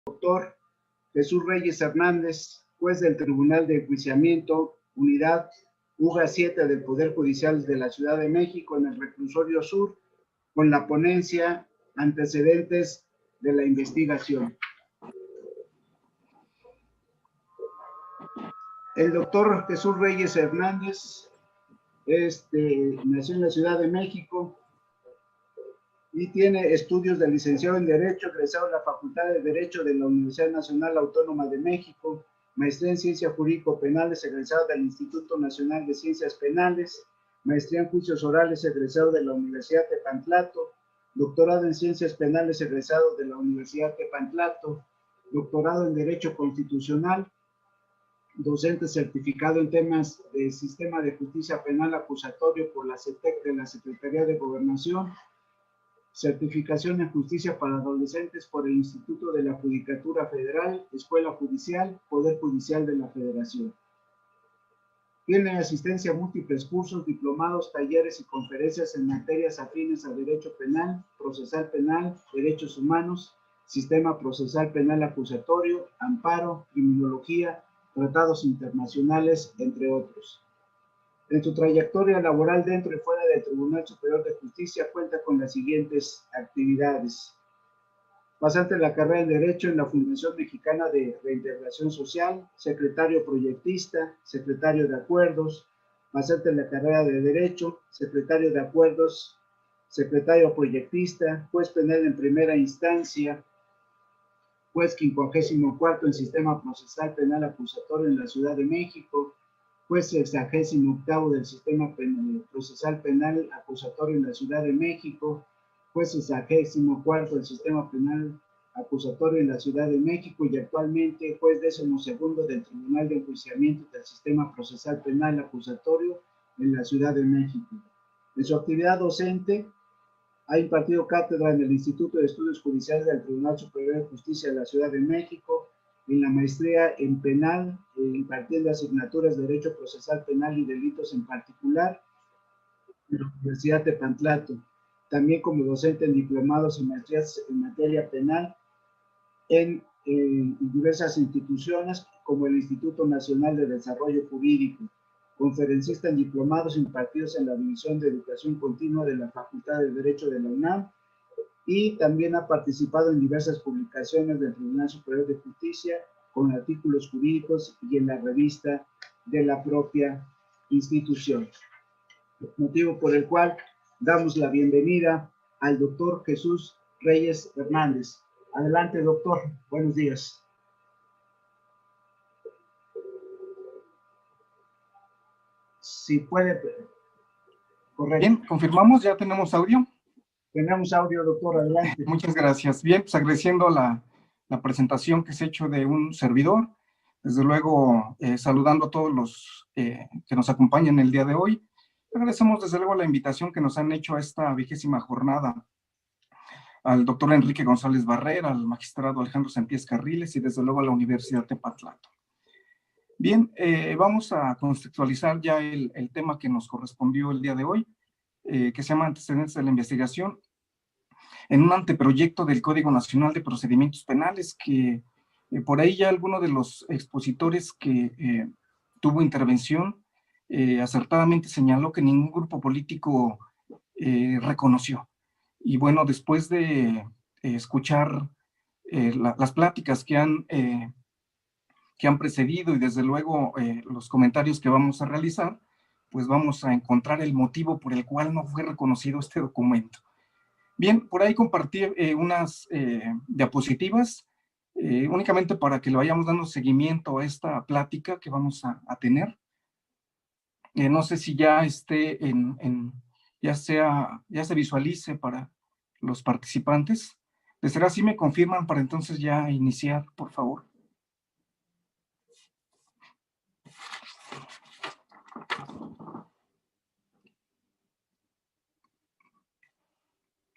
doctor Jesús Reyes Hernández, juez del Tribunal de Enjuiciamiento, Unidad UGA 7 del Poder Judicial de la Ciudad de México en el Reclusorio Sur, con la ponencia Antecedentes de la Investigación. El doctor Jesús Reyes Hernández nació en la Ciudad de México y tiene estudios de licenciado en Derecho, egresado de la Facultad de Derecho de la Universidad Nacional Autónoma de México, maestría en Ciencias Jurídico-Penales, egresado del Instituto Nacional de Ciencias Penales, maestría en Juicios Orales, egresado de la Universidad Tepantlato, doctorado en Ciencias Penales, egresado de la Universidad Tepantlato, doctorado en Derecho Constitucional, docente certificado en temas de Sistema de Justicia Penal Acusatorio por la CETEC de la Secretaría de Gobernación, certificación en Justicia para Adolescentes por el Instituto de la Judicatura Federal, Escuela Judicial, Poder Judicial de la Federación. Tiene asistencia a múltiples cursos, diplomados, talleres y conferencias en materias afines a Derecho Penal, Procesal Penal, Derechos Humanos, Sistema Procesal Penal Acusatorio, Amparo, Criminología, Tratados Internacionales, entre otros. En su trayectoria laboral dentro y fuera del Tribunal Superior de Justicia cuenta con las siguientes actividades. Pasante en la carrera en Derecho en la Fundación Mexicana de Reintegración Social, secretario proyectista, secretario de Acuerdos, pasante en la carrera de Derecho, secretario de Acuerdos, secretario proyectista, juez penal en primera instancia, juez 54º en Sistema Procesal Penal Acusatorio en la Ciudad de México, juez 68º del Sistema Procesal Penal Acusatorio en la Ciudad de México, juez 64º del Sistema Penal Acusatorio en la Ciudad de México y actualmente juez 12º del Tribunal de Enjuiciamiento del Sistema Procesal Penal Acusatorio en la Ciudad de México. En su actividad docente, ha impartido cátedra en el Instituto de Estudios Judiciales del Tribunal Superior de Justicia de la Ciudad de México, en la maestría en penal, impartiendo asignaturas de Derecho Procesal Penal y Delitos en particular, en la Universidad de Tepantlato. También como docente en diplomados y maestrías en materia penal en diversas instituciones, como el Instituto Nacional de Desarrollo Jurídico. Conferencista en diplomados impartidos en la División de Educación Continua de la Facultad de Derecho de la UNAM, y también ha participado en diversas publicaciones del Tribunal Superior de Justicia con artículos jurídicos y en la revista de la propia institución. Motivo por el cual damos la bienvenida al doctor Jesús Reyes Hernández. Adelante, doctor. Buenos días. Si puede. Correcto. Bien, confirmamos, ya tenemos audio. Tenemos audio, doctor, adelante. Muchas gracias. Bien, pues agradeciendo la presentación que se ha hecho de un servidor, desde luego saludando a todos los que nos acompañan el día de hoy. Agradecemos desde luego la invitación que nos han hecho a esta 20ª jornada al doctor Enrique González Barrera, al magistrado Alejandro Sampiés Carriles y desde luego a la Universidad de Tepantlato. Bien, vamos a contextualizar ya el tema que nos correspondió el día de hoy, que se llama Antecedentes de la Investigación, en un anteproyecto del Código Nacional de Procedimientos Penales, que por ahí ya alguno de los expositores que tuvo intervención acertadamente señaló que ningún grupo político reconoció. Y bueno, después de escuchar las pláticas que han precedido y desde luego los comentarios que vamos a realizar, pues vamos a encontrar el motivo por el cual no fue reconocido este documento. Bien, por ahí compartí unas diapositivas, únicamente para que le vayamos dando seguimiento a esta plática que vamos a tener. No sé si ya esté ya se visualice para los participantes. De ser así, me confirman para entonces ya iniciar, por favor.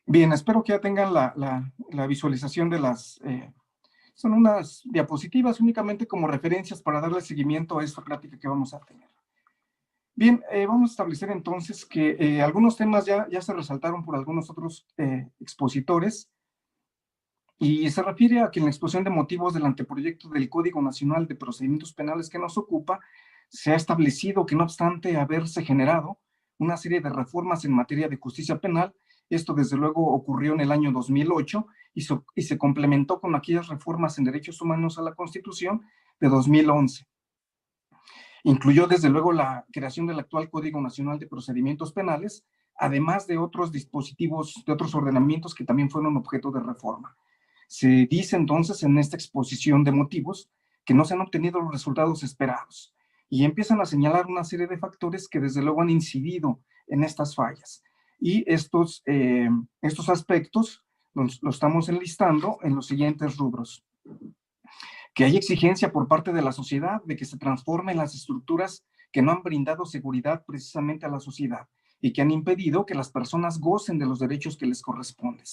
Bien, espero que ya tengan la visualización de las... son unas diapositivas únicamente como referencias para darle seguimiento a esta plática que vamos a tener. Bien, vamos a establecer entonces que algunos temas ya se resaltaron por algunos otros expositores. Y se refiere a que en la exposición de motivos del anteproyecto del Código Nacional de Procedimientos Penales que nos ocupa, se ha establecido que no obstante haberse generado una serie de reformas en materia de justicia penal, esto desde luego ocurrió en el año 2008 y se complementó con aquellas reformas en derechos humanos a la Constitución de 2011. Incluyó desde luego la creación del actual Código Nacional de Procedimientos Penales, además de otros dispositivos, de otros ordenamientos que también fueron objeto de reforma. Se dice entonces en esta exposición de motivos que no se han obtenido los resultados esperados y empiezan a señalar una serie de factores que desde luego han incidido en estas fallas. Y estos aspectos los estamos enlistando en los siguientes rubros. Que hay exigencia por parte de la sociedad de que se transformen las estructuras que no han brindado seguridad precisamente a la sociedad y que han impedido que las personas gocen de los derechos que les corresponden.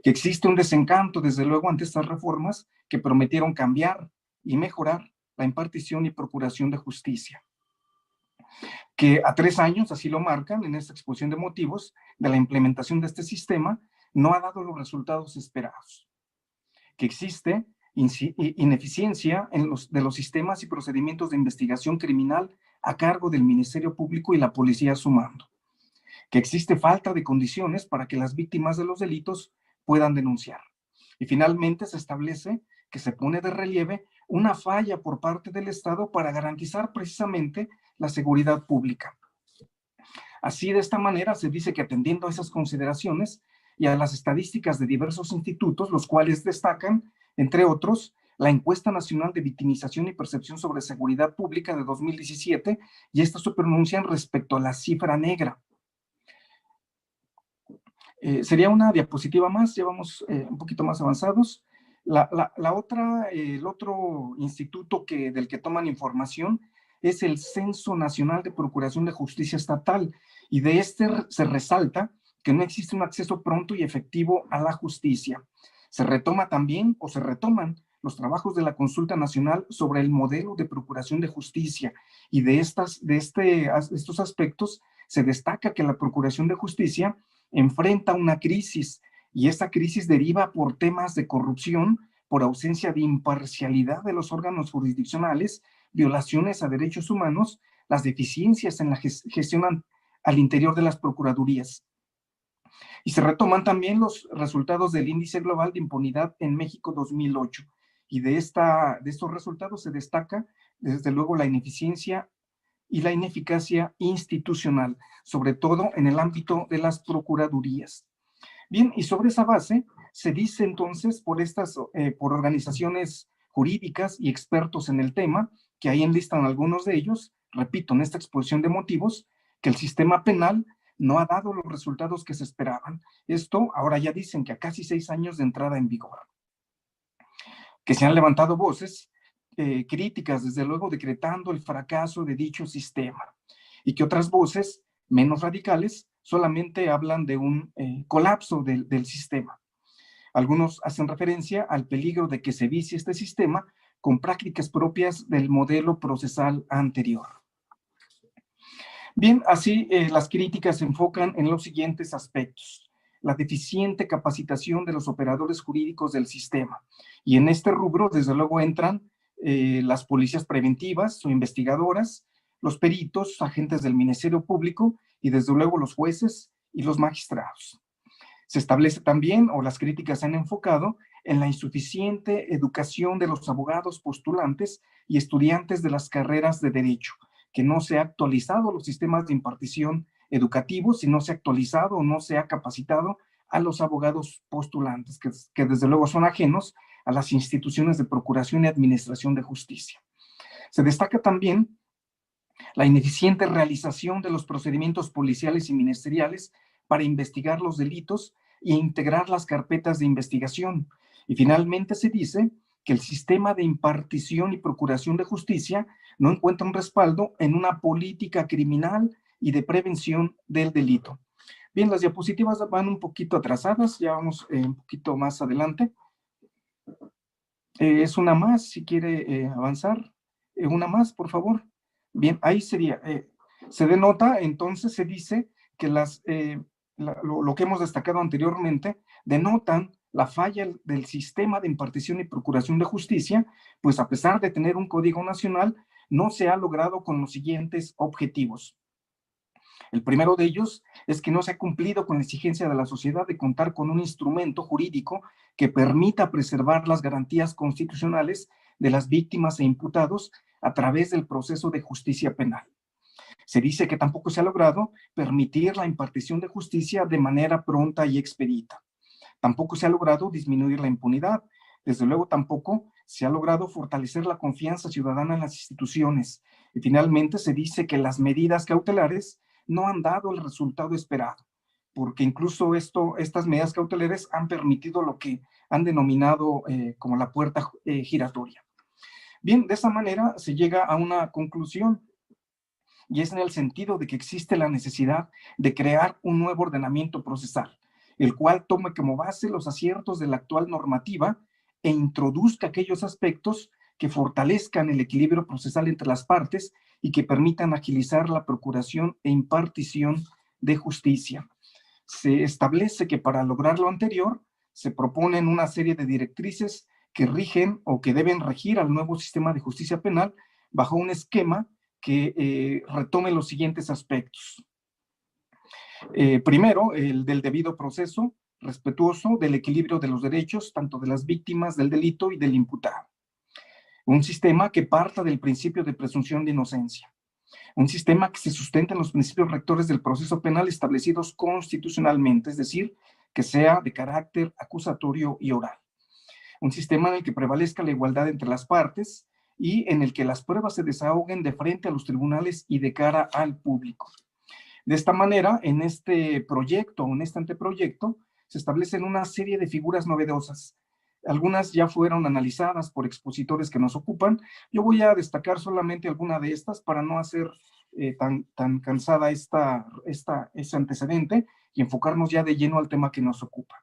Que existe un desencanto, desde luego, ante estas reformas que prometieron cambiar y mejorar la impartición y procuración de justicia. Que a 3 años, así lo marcan en esta exposición de motivos, de la implementación de este sistema, no ha dado los resultados esperados. Que existe ineficiencia de los sistemas y procedimientos de investigación criminal a cargo del Ministerio Público y la policía sumando. Que existe falta de condiciones para que las víctimas de los delitos puedan denunciar. Y finalmente se establece que se pone de relieve una falla por parte del Estado para garantizar precisamente la seguridad pública. Así, de esta manera, se dice que atendiendo a esas consideraciones y a las estadísticas de diversos institutos, los cuales destacan, entre otros, la Encuesta Nacional de Victimización y Percepción sobre Seguridad Pública de 2017, y estas se pronuncian respecto a la cifra negra. Sería una diapositiva más, ya vamos un poquito más avanzados. El otro instituto del que toman información es el Censo Nacional de Procuración de Justicia Estatal, y de este se resalta que no existe un acceso pronto y efectivo a la justicia. Se retoma también, o se retoman, los trabajos de la Consulta Nacional sobre el modelo de procuración de justicia, y de estos aspectos se destaca que la procuración de justicia enfrenta una crisis, y esta crisis deriva por temas de corrupción, por ausencia de imparcialidad de los órganos jurisdiccionales, violaciones a derechos humanos, las deficiencias en la gestión al interior de las procuradurías. Y se retoman también los resultados del Índice Global de Impunidad en México 2008, y de estos resultados se destaca desde luego la ineficiencia y la ineficacia institucional, sobre todo en el ámbito de las procuradurías. Bien, y sobre esa base se dice entonces por organizaciones jurídicas y expertos en el tema, que ahí enlistan algunos de ellos, repito, en esta exposición de motivos, que el sistema penal no ha dado los resultados que se esperaban. Esto ahora ya dicen que a casi 6 años de entrada en vigor. Que se han levantado voces críticas, desde luego, decretando el fracaso de dicho sistema, y que otras voces menos radicales solamente hablan de un colapso del sistema. Algunos hacen referencia al peligro de que se vicie este sistema con prácticas propias del modelo procesal anterior. Bien, así las críticas se enfocan en los siguientes aspectos: la deficiente capacitación de los operadores jurídicos del sistema, y en este rubro desde luego entran las policías preventivas o investigadoras, los peritos, agentes del Ministerio Público y desde luego los jueces y los magistrados. Se establece también, o las críticas se han enfocado, en la insuficiente educación de los abogados postulantes y estudiantes de las carreras de derecho, que no se ha actualizado los sistemas de impartición educativos, y no se ha actualizado o no se ha capacitado a los abogados postulantes, que desde luego son ajenos a las instituciones de procuración y administración de justicia. Se destaca también la ineficiente realización de los procedimientos policiales y ministeriales para investigar los delitos e integrar las carpetas de investigación. Y finalmente se dice que el sistema de impartición y procuración de justicia no encuentra un respaldo en una política criminal y de prevención del delito. Bien, las diapositivas van un poquito atrasadas, ya vamos un poquito más adelante. Es una más, si quiere avanzar. Una más, por favor. Bien, ahí sería. Se denota, entonces se dice que lo que hemos destacado anteriormente denotan la falla del sistema de impartición y procuración de justicia, pues a pesar de tener un código nacional, no se ha logrado con los siguientes objetivos. El primero de ellos es que no se ha cumplido con la exigencia de la sociedad de contar con un instrumento jurídico que permita preservar las garantías constitucionales de las víctimas e imputados a través del proceso de justicia penal. Se dice que tampoco se ha logrado permitir la impartición de justicia de manera pronta y expedita. Tampoco se ha logrado disminuir la impunidad. Desde luego tampoco se ha logrado fortalecer la confianza ciudadana en las instituciones. Y finalmente se dice que las medidas cautelares no han dado el resultado esperado, porque incluso estas medidas cautelares han permitido lo que han denominado como la puerta giratoria. Bien, de esa manera se llega a una conclusión, y es en el sentido de que existe la necesidad de crear un nuevo ordenamiento procesal, el cual tome como base los aciertos de la actual normativa e introduzca aquellos aspectos que fortalezcan el equilibrio procesal entre las partes y que permitan agilizar la procuración e impartición de justicia. Se establece que para lograr lo anterior, se proponen una serie de directrices que rigen o que deben regir al nuevo sistema de justicia penal bajo un esquema que retome los siguientes aspectos. Primero, el del debido proceso, respetuoso del equilibrio de los derechos, tanto de las víctimas del delito y del imputado. Un sistema que parta del principio de presunción de inocencia. Un sistema que se sustenta en los principios rectores del proceso penal establecidos constitucionalmente, es decir, que sea de carácter acusatorio y oral. Un sistema en el que prevalezca la igualdad entre las partes y en el que las pruebas se desahoguen de frente a los tribunales y de cara al público. De esta manera, en este proyecto, en este anteproyecto, se establecen una serie de figuras novedosas. Algunas ya fueron analizadas por expositores que nos ocupan. Yo voy a destacar solamente alguna de estas para no hacer tan cansada ese antecedente y enfocarnos ya de lleno al tema que nos ocupa.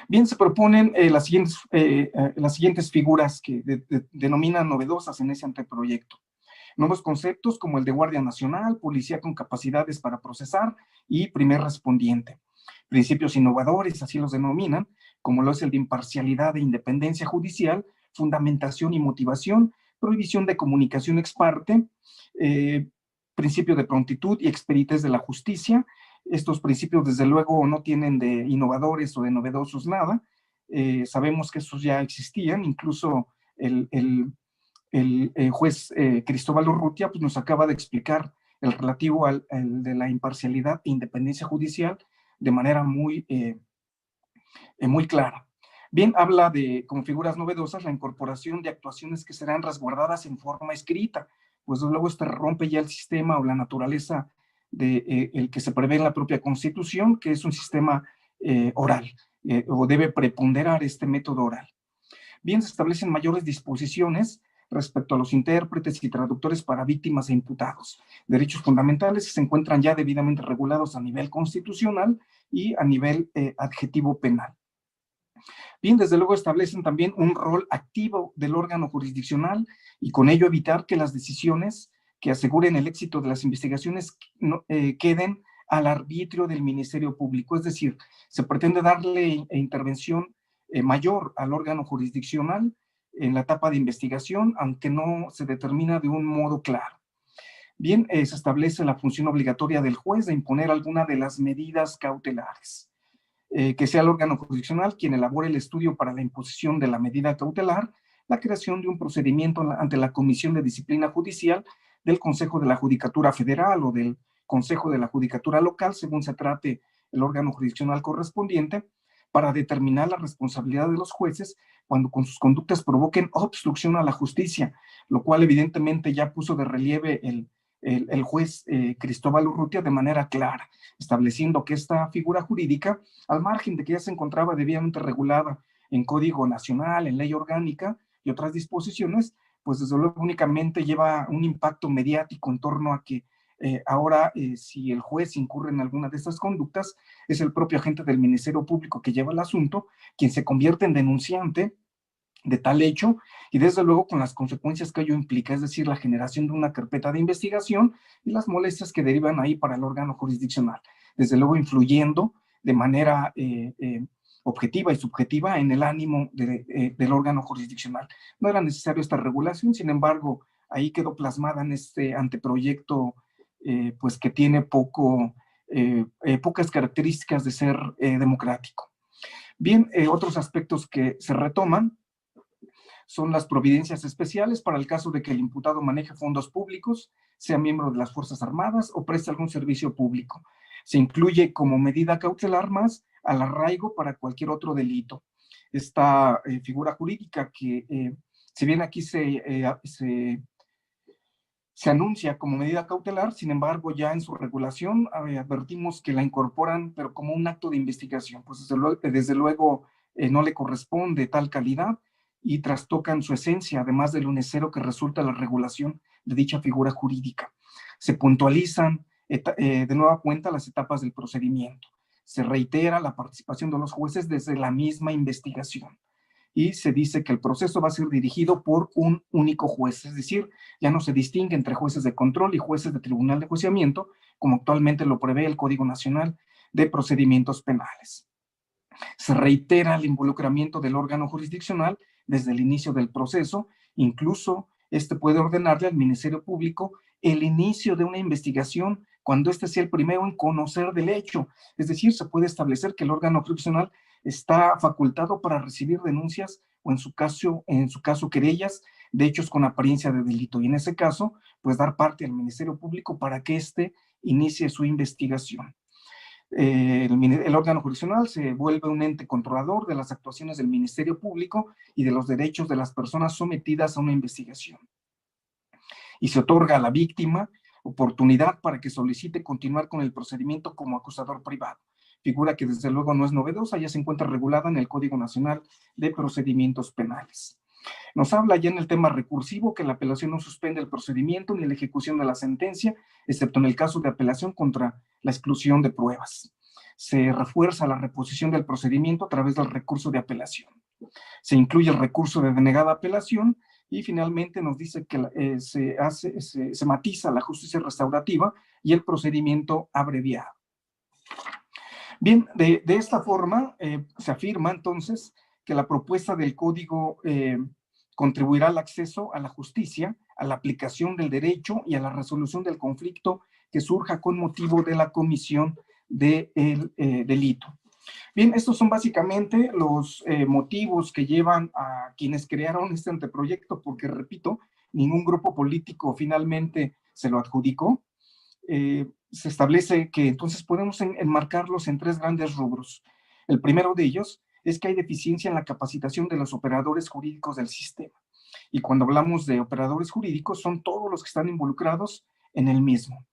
Bien, se proponen las siguientes figuras que denominan novedosas en ese anteproyecto. Nuevos conceptos como el de Guardia Nacional, Policía con capacidades para procesar y primer respondiente. Principios innovadores, así los denominan, como lo es el de imparcialidad e independencia judicial, fundamentación y motivación, prohibición de comunicación ex parte, principio de prontitud y expeditez de la justicia. Estos principios, desde luego, no tienen de innovadores o de novedosos nada. Sabemos que estos ya existían, incluso el juez Cristóbal Urrutia pues, nos acaba de explicar el relativo al de la imparcialidad e independencia judicial de manera muy clara. Bien, habla de, como figuras novedosas, la incorporación de actuaciones que serán resguardadas en forma escrita, pues luego rompe ya el sistema o la naturaleza de el que se prevé en la propia Constitución, que es un sistema oral, o debe preponderar este método oral. Bien, se establecen mayores disposiciones respecto a los intérpretes y traductores para víctimas e imputados. Derechos fundamentales que se encuentran ya debidamente regulados a nivel constitucional y a nivel adjetivo penal. Bien, desde luego establecen también un rol activo del órgano jurisdiccional y con ello evitar que las decisiones que aseguren el éxito de las investigaciones queden al arbitrio del Ministerio Público. Es decir, se pretende darle intervención mayor al órgano jurisdiccional en la etapa de investigación, aunque no se determina de un modo claro. Bien, se establece la función obligatoria del juez de imponer alguna de las medidas cautelares. Que sea el órgano jurisdiccional quien elabore el estudio para la imposición de la medida cautelar, la creación de un procedimiento ante la Comisión de Disciplina Judicial del Consejo de la Judicatura Federal o del Consejo de la Judicatura Local, según se trate el órgano jurisdiccional correspondiente, para determinar la responsabilidad de los jueces cuando con sus conductas provoquen obstrucción a la justicia, lo cual evidentemente ya puso de relieve el juez Cristóbal Urrutia de manera clara, estableciendo que esta figura jurídica, al margen de que ya se encontraba debidamente regulada en Código Nacional, en Ley Orgánica y otras disposiciones, pues desde luego únicamente lleva un impacto mediático en torno a que ahora si el juez incurre en alguna de estas conductas, es el propio agente del Ministerio Público que lleva el asunto, quien se convierte en denunciante de tal hecho y desde luego con las consecuencias que ello implica, es decir, la generación de una carpeta de investigación y las molestias que derivan ahí para el órgano jurisdiccional, desde luego influyendo de manera objetiva y subjetiva en el ánimo del órgano jurisdiccional. No era necesario esta regulación, sin embargo, ahí quedó plasmada en este anteproyecto, pues que tiene pocas características de ser democrático. Bien, otros aspectos que se retoman son las providencias especiales para el caso de que el imputado maneje fondos públicos, sea miembro de las Fuerzas Armadas o preste algún servicio público. Se incluye como medida cautelar más al arraigo para cualquier otro delito. Esta figura jurídica que, si bien aquí se anuncia como medida cautelar, sin embargo, ya en su regulación advertimos que la incorporan, pero como un acto de investigación, pues desde luego no le corresponde tal calidad y trastocan su esencia, además del unicero que resulta la regulación de dicha figura jurídica. Se puntualizan de nueva cuenta las etapas del procedimiento. Se reitera la participación de los jueces desde la misma investigación. Y se dice que el proceso va a ser dirigido por un único juez, es decir, ya no se distingue entre jueces de control y jueces de tribunal de enjuiciamiento, como actualmente lo prevé el Código Nacional de Procedimientos Penales. Se reitera el involucramiento del órgano jurisdiccional desde el inicio del proceso, incluso este puede ordenarle al Ministerio Público el inicio de una investigación cuando este sea el primero en conocer del hecho, es decir, se puede establecer que el órgano jurisdiccional está facultado para recibir denuncias o en su caso querellas de hechos con apariencia de delito, y en ese caso, pues dar parte al Ministerio Público para que éste inicie su investigación. El órgano jurisdiccional se vuelve un ente controlador de las actuaciones del Ministerio Público y de los derechos de las personas sometidas a una investigación. Y se otorga a la víctima oportunidad para que solicite continuar con el procedimiento como acusador privado, figura que desde luego no es novedosa, ya se encuentra regulada en el Código Nacional de Procedimientos Penales. Nos habla ya en el tema recursivo que la apelación no suspende el procedimiento ni la ejecución de la sentencia, excepto en el caso de apelación contra la exclusión de pruebas. Se refuerza la reposición del procedimiento a través del recurso de apelación. Se incluye el recurso de denegada apelación y finalmente nos dice que se matiza la justicia restaurativa y el procedimiento abreviado. Bien, de esta forma se afirma entonces que la propuesta del código contribuirá al acceso a la justicia, a la aplicación del derecho y a la resolución del conflicto que surja con motivo de la comisión del delito. Bien, estos son básicamente los motivos que llevan a quienes crearon este anteproyecto, porque repito, ningún grupo político finalmente se lo adjudicó. Se establece que entonces podemos enmarcarlos en tres grandes rubros. El primero de ellos es que hay deficiencia en la capacitación de los operadores jurídicos del sistema. Y cuando hablamos de operadores jurídicos, son todos los que están involucrados en el mismo.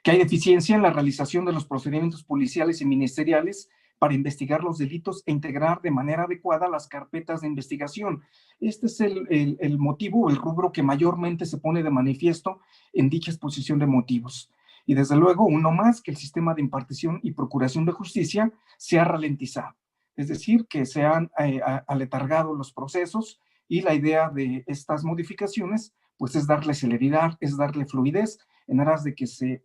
Que hay deficiencia en la realización de los procedimientos policiales y ministeriales para investigar los delitos e integrar de manera adecuada las carpetas de investigación. Este es el motivo, el rubro que mayormente se pone de manifiesto en dicha exposición de motivos. Y desde luego, uno más, que el sistema de impartición y procuración de justicia se ha ralentizado. Es decir, que se han aletargado los procesos y la idea de estas modificaciones pues es darle celeridad, es darle fluidez en aras de que se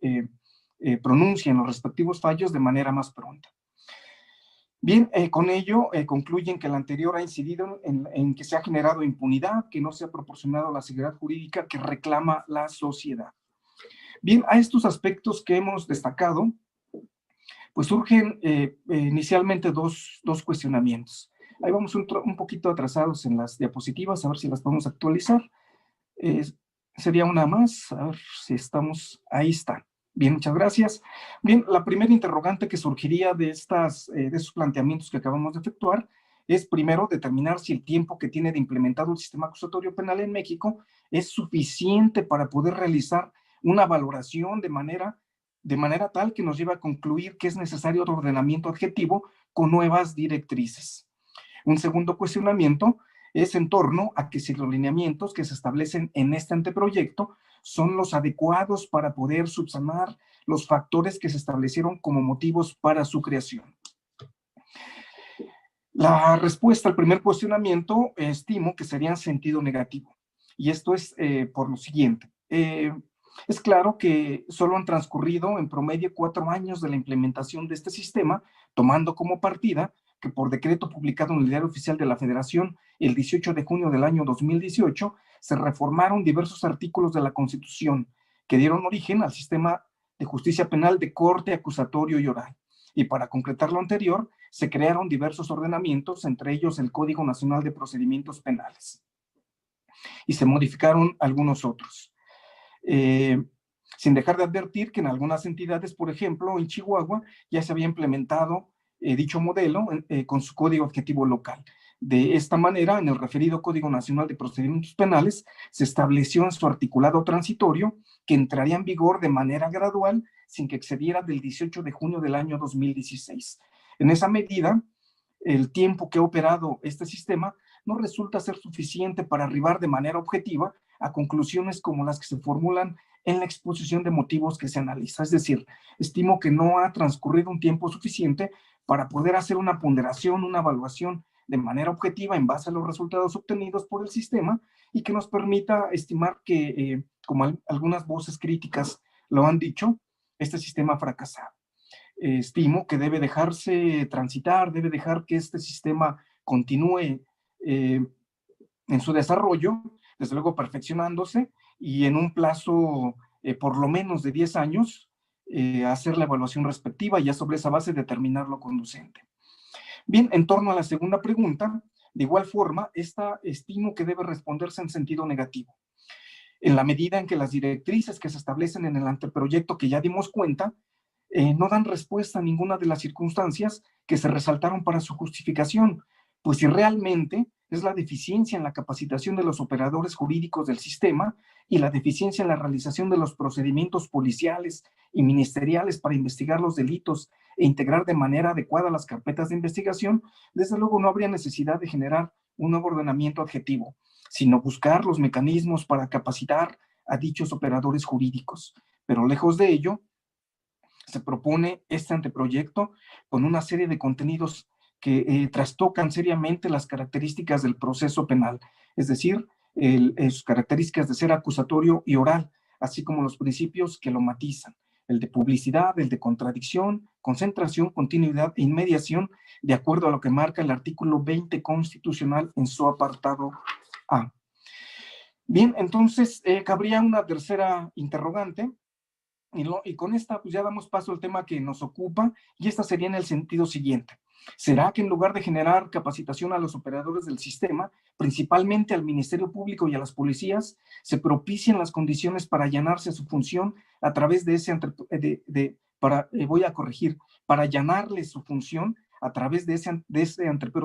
pronuncien los respectivos fallos de manera más pronta. Bien, con ello concluyen que el anterior ha incidido en que se ha generado impunidad, que no se ha proporcionado la seguridad jurídica que reclama la sociedad. Bien, a estos aspectos que hemos destacado, pues surgen inicialmente dos cuestionamientos. Ahí vamos un poquito atrasados en las diapositivas, a ver si las podemos actualizar. Sería una más, a ver si estamos, ahí está. Bien, muchas gracias. Bien, la primera interrogante que surgiría de esos planteamientos que acabamos de efectuar es primero determinar si el tiempo que tiene de implementado el sistema acusatorio penal en México es suficiente para poder realizar una valoración de manera tal que nos lleve a concluir que es necesario otro ordenamiento adjetivo con nuevas directrices. Un segundo cuestionamiento es en torno a que si los lineamientos que se establecen en este anteproyecto son los adecuados para poder subsanar los factores que se establecieron como motivos para su creación. La respuesta al primer cuestionamiento estimo que sería en sentido negativo. Y esto es por lo siguiente. Es claro que solo han transcurrido en promedio 4 años de la implementación de este sistema, tomando como partida que por decreto publicado en el Diario Oficial de la Federación el 18 de junio del año 2018, se reformaron diversos artículos de la Constitución que dieron origen al sistema de justicia penal de corte, acusatorio y oral. Y para concretar lo anterior, se crearon diversos ordenamientos, entre ellos el Código Nacional de Procedimientos Penales. Y se modificaron algunos otros. Sin dejar de advertir que en algunas entidades, por ejemplo, en Chihuahua, ya se había implementado dicho modelo con su código objetivo local. De esta manera, en el referido Código Nacional de Procedimientos Penales, se estableció en su articulado transitorio que entraría en vigor de manera gradual sin que excediera del 18 de junio del año 2016. En esa medida, el tiempo que ha operado este sistema no resulta ser suficiente para arribar de manera objetiva a conclusiones como las que se formulan en la exposición de motivos que se analiza. Es decir, estimo que no ha transcurrido un tiempo suficiente para poder hacer una ponderación, una evaluación de manera objetiva en base a los resultados obtenidos por el sistema y que nos permita estimar que, como algunas voces críticas lo han dicho, este sistema ha fracasado. Estimo que debe dejarse transitar, debe dejar que este sistema continúe en su desarrollo, desde luego perfeccionándose, y en un plazo por lo menos de 10 años, hacer la evaluación respectiva y ya sobre esa base determinar lo conducente. Bien, en torno a la segunda pregunta, de igual forma, esta estimo que debe responderse en sentido negativo. En la medida en que las directrices que se establecen en el anteproyecto que ya dimos cuenta, no dan respuesta a ninguna de las circunstancias que se resaltaron para su justificación, pues si realmente es la deficiencia en la capacitación de los operadores jurídicos del sistema y la deficiencia en la realización de los procedimientos policiales y ministeriales para investigar los delitos e integrar de manera adecuada las carpetas de investigación, desde luego no habría necesidad de generar un nuevo ordenamiento adjetivo, sino buscar los mecanismos para capacitar a dichos operadores jurídicos. Pero lejos de ello, se propone este anteproyecto con una serie de contenidos que trastocan seriamente las características del proceso penal, es decir, sus características de ser acusatorio y oral, así como los principios que lo matizan, el de publicidad, el de contradicción, concentración, continuidad e inmediación, de acuerdo a lo que marca el artículo 20 constitucional en su apartado A. Bien, entonces cabría una tercera interrogante, y con esta pues ya damos paso al tema que nos ocupa, y esta sería en el sentido siguiente. ¿Será que en lugar de generar capacitación a los operadores del sistema, principalmente al Ministerio Público y a las policías, se propicien las condiciones para allanarse a su función a través de ese, para allanarle su función a través de ese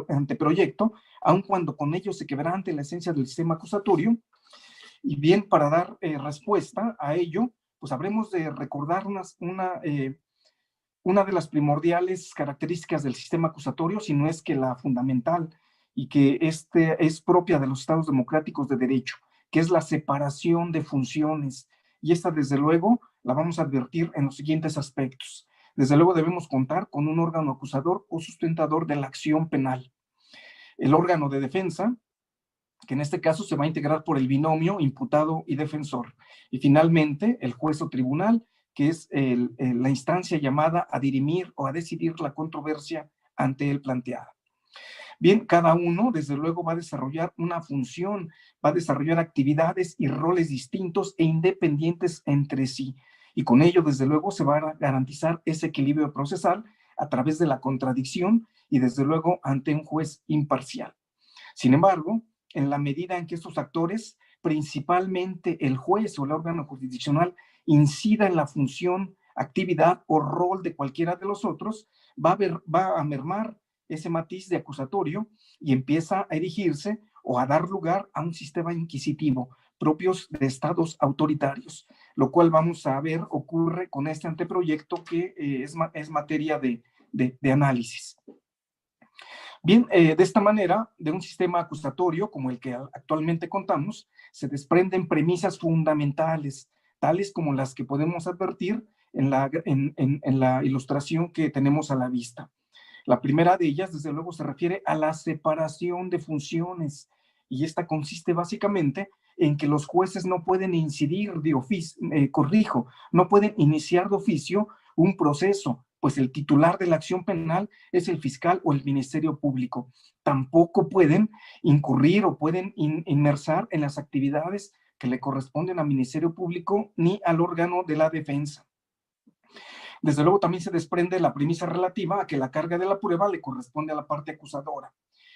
anteproyecto, aun cuando con ello se quebrante la esencia del sistema acusatorio? Y bien, para dar respuesta a ello, pues habremos de recordar una de las primordiales características del sistema acusatorio, si no es que la fundamental, y que es propia de los estados democráticos de derecho, que es la separación de funciones. Y esta, desde luego, la vamos a advertir en los siguientes aspectos. Desde luego debemos contar con un órgano acusador o sustentador de la acción penal. El órgano de defensa, que en este caso se va a integrar por el binomio imputado y defensor. Y finalmente, el juez o tribunal, que es la instancia llamada a dirimir o a decidir la controversia ante él planteada. Bien, cada uno, desde luego, va a desarrollar una función, va a desarrollar actividades y roles distintos e independientes entre sí. Y con ello, desde luego, se va a garantizar ese equilibrio procesal a través de la contradicción y, desde luego, ante un juez imparcial. Sin embargo, en la medida en que estos actores, principalmente el juez o el órgano jurisdiccional, incida en la función, actividad o rol de cualquiera de los otros, va a mermar ese matiz de acusatorio y empieza a erigirse o a dar lugar a un sistema inquisitivo propios de estados autoritarios, lo cual vamos a ver ocurre con este anteproyecto que es materia de análisis. Bien, de esta manera, de un sistema acusatorio como el que actualmente contamos, se desprenden premisas fundamentales, tales como las que podemos advertir en la ilustración que tenemos a la vista. La primera de ellas, desde luego, se refiere a la separación de funciones, y esta consiste básicamente en que los jueces no pueden incidir de oficio, no pueden iniciar de oficio un proceso pues el titular de la acción penal es el fiscal o el Ministerio Público. Tampoco pueden incurrir o pueden inmersar en las actividades que le corresponden al Ministerio Público ni al órgano de la defensa. Desde luego también se desprende la premisa relativa a que la carga de la prueba le corresponde a la parte acusadora,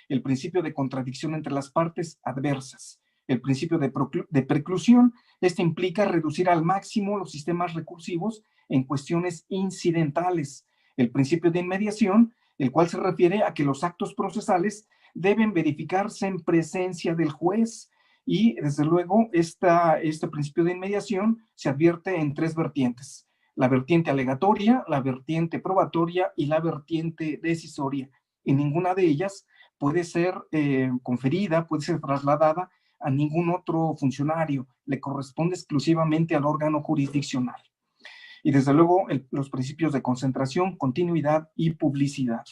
el principio de contradicción entre las partes adversas, el principio de preclusión. Este implica reducir al máximo los sistemas recursivos en cuestiones incidentales, el principio de inmediación, el cual se refiere a que los actos procesales deben verificarse en presencia del juez, y desde luego este principio de inmediación se advierte en tres vertientes: la vertiente alegatoria, la vertiente probatoria y la vertiente decisoria. Y ninguna de ellas puede ser conferida, puede ser trasladada a ningún otro funcionario, le corresponde exclusivamente al órgano jurisdiccional. Y desde luego los principios de concentración, continuidad y publicidad.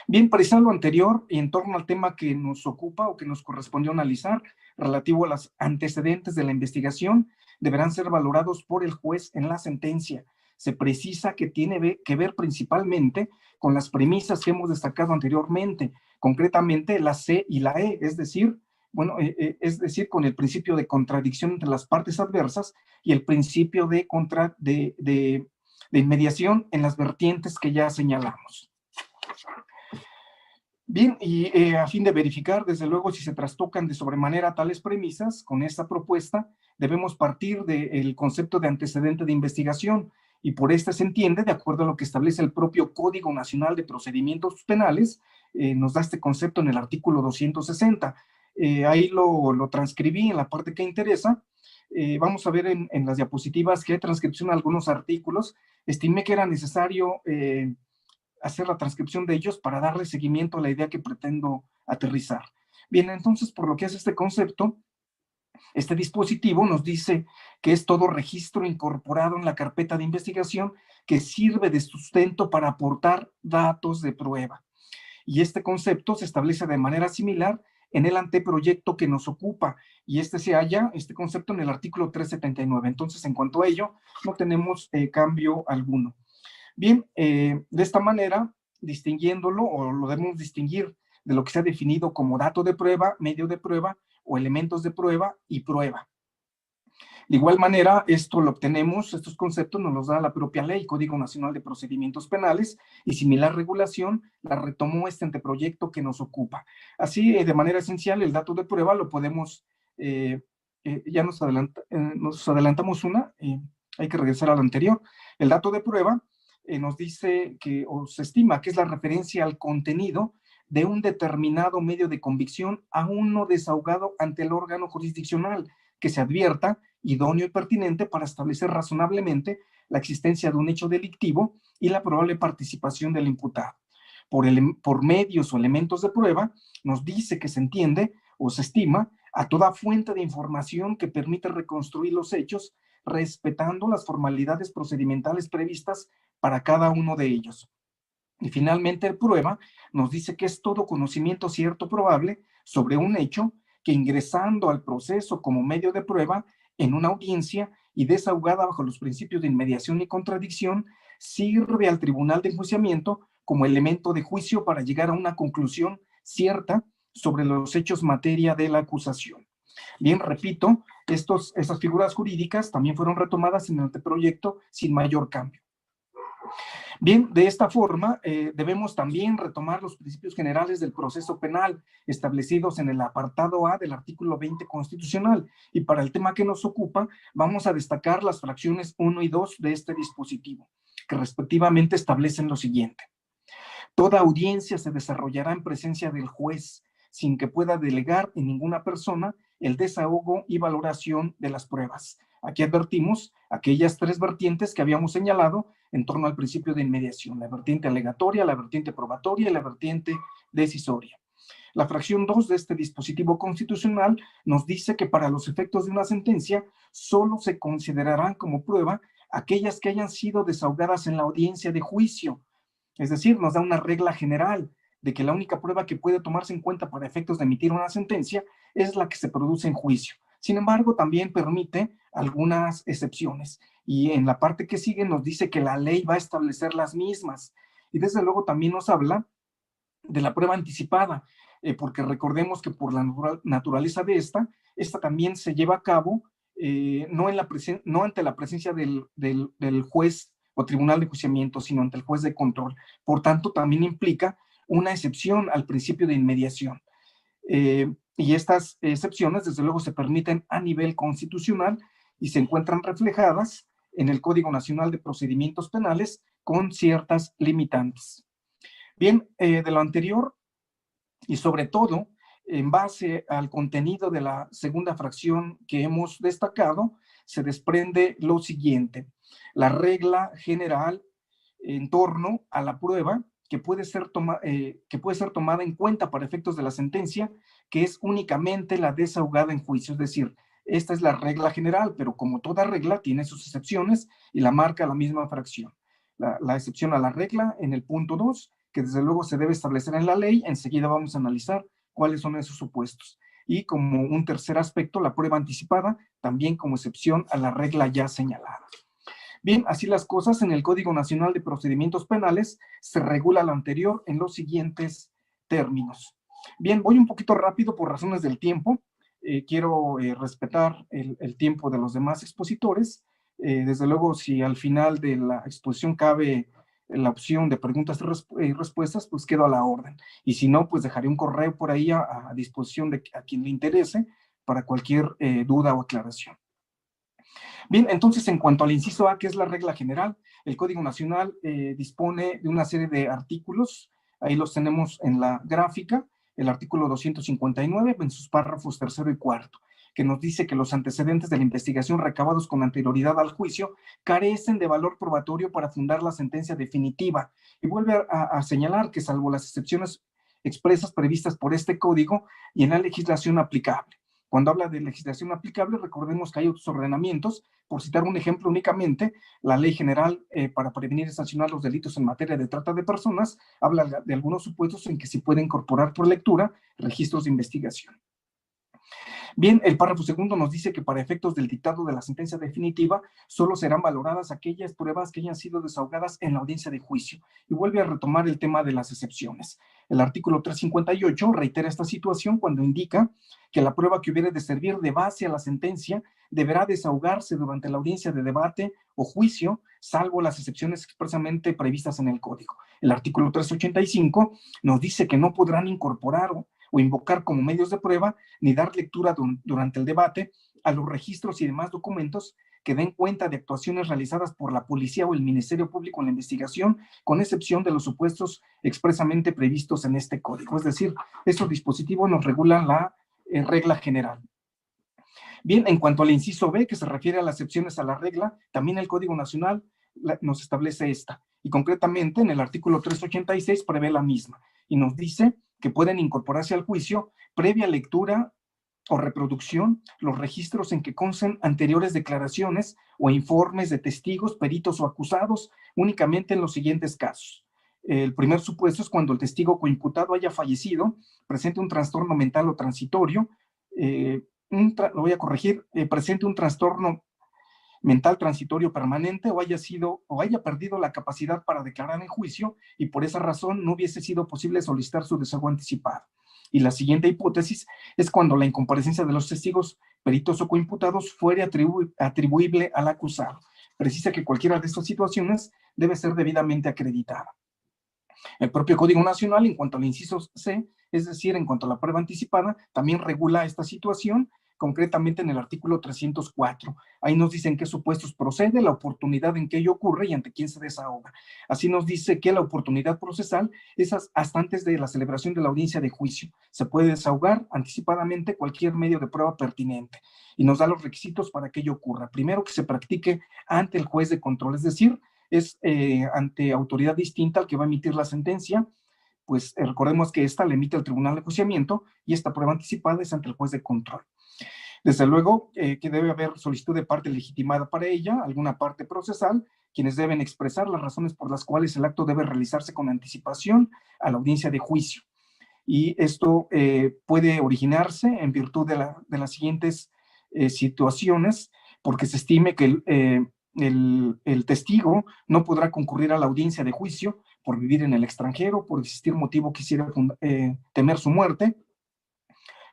Bien, precisando lo anterior, y en torno al tema que nos ocupa o que nos correspondió analizar, relativo a los antecedentes de la investigación, deberán ser valorados por el juez en la sentencia. Se precisa que tiene que ver principalmente con las premisas que hemos destacado anteriormente, concretamente la C y la E, es decir, con el principio de contradicción entre las partes adversas y el principio de inmediación en las vertientes que ya señalamos. Bien, y a fin de verificar, desde luego, si se trastocan de sobremanera tales premisas, con esta propuesta debemos partir del concepto de antecedente de investigación, y por este se entiende, de acuerdo a lo que establece el propio Código Nacional de Procedimientos Penales, nos da este concepto en el artículo 260. Ahí lo transcribí en la parte que interesa. Vamos a ver en las diapositivas que hay transcripción de algunos artículos. Estimé que era necesario hacer la transcripción de ellos para darle seguimiento a la idea que pretendo aterrizar. Bien, entonces, por lo que hace este concepto, este dispositivo nos dice que es todo registro incorporado en la carpeta de investigación que sirve de sustento para aportar datos de prueba. Y este concepto se establece de manera similar en el anteproyecto que nos ocupa, y se halla, este concepto, en el artículo 379. Entonces, en cuanto a ello, no tenemos cambio alguno. Bien, de esta manera, distinguiéndolo, o lo debemos distinguir de lo que se ha definido como dato de prueba, medio de prueba, o elementos de prueba y prueba. De igual manera, esto lo obtenemos, estos conceptos nos los da la propia ley, Código Nacional de Procedimientos Penales, y similar regulación la retomó este anteproyecto que nos ocupa. Así, de manera esencial, el dato de prueba lo podemos, ya nos adelantamos una, hay que regresar a la anterior. El dato de prueba nos dice que, o se estima que es la referencia al contenido de un determinado medio de convicción aún no desahogado ante el órgano jurisdiccional, que se advierta idóneo y pertinente para establecer razonablemente la existencia de un hecho delictivo y la probable participación del imputado. Por medios o elementos de prueba, nos dice que se entiende o se estima a toda fuente de información que permite reconstruir los hechos respetando las formalidades procedimentales previstas para cada uno de ellos. Y finalmente, el prueba nos dice que es todo conocimiento cierto probable sobre un hecho que, ingresando al proceso como medio de prueba en una audiencia y desahogada bajo los principios de inmediación y contradicción, sirve al tribunal de enjuiciamiento como elemento de juicio para llegar a una conclusión cierta sobre los hechos materia de la acusación. Bien, repito, estas figuras jurídicas también fueron retomadas en el anteproyecto sin mayor cambio. Bien, de esta forma debemos también retomar los principios generales del proceso penal establecidos en el apartado A del artículo 20 constitucional, y para el tema que nos ocupa vamos a destacar las fracciones 1 y 2 de este dispositivo, que respectivamente establecen lo siguiente: toda audiencia se desarrollará en presencia del juez, sin que pueda delegar en ninguna persona el desahogo y valoración de las pruebas. Aquí advertimos aquellas tres vertientes que habíamos señalado en torno al principio de inmediación: la vertiente alegatoria, la vertiente probatoria y la vertiente decisoria. La fracción 2 de este dispositivo constitucional nos dice que para los efectos de una sentencia solo se considerarán como prueba aquellas que hayan sido desahogadas en la audiencia de juicio. Es decir, nos da una regla general de que la única prueba que puede tomarse en cuenta para efectos de emitir una sentencia es la que se produce en juicio. Sin embargo, también permite algunas excepciones. Y en la parte que sigue nos dice que la ley va a establecer las mismas. Y desde luego también nos habla de la prueba anticipada, porque recordemos que por la naturaleza de esta también se lleva a cabo no ante la presencia del juez o tribunal de enjuiciamiento, sino ante el juez de control. Por tanto, también implica una excepción al principio de inmediación. Y estas excepciones, desde luego, se permiten a nivel constitucional y se encuentran reflejadas en el Código Nacional de Procedimientos Penales con ciertas limitantes. Bien, de lo anterior, y sobre todo, en base al contenido de la segunda fracción que hemos destacado, se desprende lo siguiente: la regla general en torno a la prueba que puede ser tomada en cuenta para efectos de la sentencia, que es únicamente la desahogada en juicio. Es decir, esta es la regla general, pero como toda regla tiene sus excepciones y la marca la misma fracción. La excepción a la regla en el punto 2, que desde luego se debe establecer en la ley. Enseguida vamos a analizar cuáles son esos supuestos. Y como un tercer aspecto, la prueba anticipada, también como excepción a la regla ya señalada. Bien, así las cosas, en el Código Nacional de Procedimientos Penales se regula lo anterior en los siguientes términos. Bien, voy un poquito rápido por razones del tiempo. Quiero respetar el tiempo de los demás expositores. Desde luego, si al final de la exposición cabe la opción de preguntas y respuestas, pues quedo a la orden. Y si no, pues dejaré un correo por ahí a disposición de a quien le interese para cualquier duda o aclaración. Bien, entonces, en cuanto al inciso A, que es la regla general, el Código Nacional dispone de una serie de artículos. Ahí los tenemos en la gráfica. El artículo 259, en sus párrafos 3º y 4º, que nos dice que los antecedentes de la investigación recabados con anterioridad al juicio carecen de valor probatorio para fundar la sentencia definitiva. Y vuelve a señalar que, salvo las excepciones expresas previstas por este código y en la legislación aplicable. Cuando habla de legislación aplicable, recordemos que hay otros ordenamientos. Por citar un ejemplo únicamente, la Ley General para prevenir y sancionar los delitos en materia de trata de personas habla de algunos supuestos en que se puede incorporar por lectura registros de investigación. Bien, el párrafo segundo nos dice que para efectos del dictado de la sentencia definitiva solo serán valoradas aquellas pruebas que hayan sido desahogadas en la audiencia de juicio, y vuelve a retomar el tema de las excepciones. El artículo 358 reitera esta situación cuando indica que la prueba que hubiere de servir de base a la sentencia deberá desahogarse durante la audiencia de debate o juicio, salvo las excepciones expresamente previstas en el Código. El artículo 385 nos dice que no podrán incorporar o invocar como medios de prueba, ni dar lectura durante el debate a los registros y demás documentos que den cuenta de actuaciones realizadas por la policía o el Ministerio Público en la investigación, con excepción de los supuestos expresamente previstos en este código. Es decir, estos dispositivos nos regulan la regla general. Bien, en cuanto al inciso B, que se refiere a las excepciones a la regla, también el Código Nacional nos establece esta, y concretamente en el artículo 386 prevé la misma, y nos dice que pueden incorporarse al juicio previa lectura o reproducción los registros en que consten anteriores declaraciones o informes de testigos, peritos o acusados, únicamente en los siguientes casos. El primer supuesto es cuando el testigo coimputado haya fallecido, presente un trastorno mental o transitorio, lo voy a corregir, presente un trastorno mental transitorio permanente o haya perdido la capacidad para declarar en juicio y por esa razón no hubiese sido posible solicitar su desahogo anticipado. Y la siguiente hipótesis es cuando la incomparecencia de los testigos, peritos o coimputados fuere atribuible al acusado. Precisa que cualquiera de estas situaciones debe ser debidamente acreditada. El propio Código Nacional, en cuanto al inciso C, es decir, en cuanto a la prueba anticipada, también regula esta situación, concretamente en el artículo 304. Ahí nos dicen qué supuestos procede, la oportunidad en que ello ocurre y ante quién se desahoga. Así nos dice que la oportunidad procesal es hasta antes de la celebración de la audiencia de juicio. Se puede desahogar anticipadamente cualquier medio de prueba pertinente y nos da los requisitos para que ello ocurra. Primero, que se practique ante el juez de control, es decir, es ante autoridad distinta al que va a emitir la sentencia. Pues recordemos que esta la emite el Tribunal de Enjuiciamiento y esta prueba anticipada es ante el juez de control. Desde luego que debe haber solicitud de parte legitimada para ella, alguna parte procesal, quienes deben expresar las razones por las cuales el acto debe realizarse con anticipación a la audiencia de juicio. Y esto puede originarse en virtud de las siguientes situaciones. porque se estime que el testigo no podrá concurrir a la audiencia de juicio por vivir en el extranjero, por existir motivo que hiciera temer su muerte,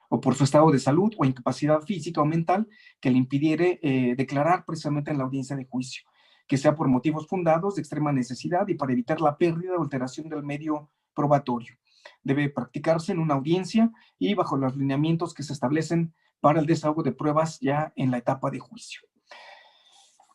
o por su estado de salud o incapacidad física o mental que le impidiere declarar precisamente en la audiencia de juicio, que sea por motivos fundados de extrema necesidad y para evitar la pérdida o alteración del medio probatorio. Debe practicarse en una audiencia y bajo los lineamientos que se establecen para el desahogo de pruebas ya en la etapa de juicio.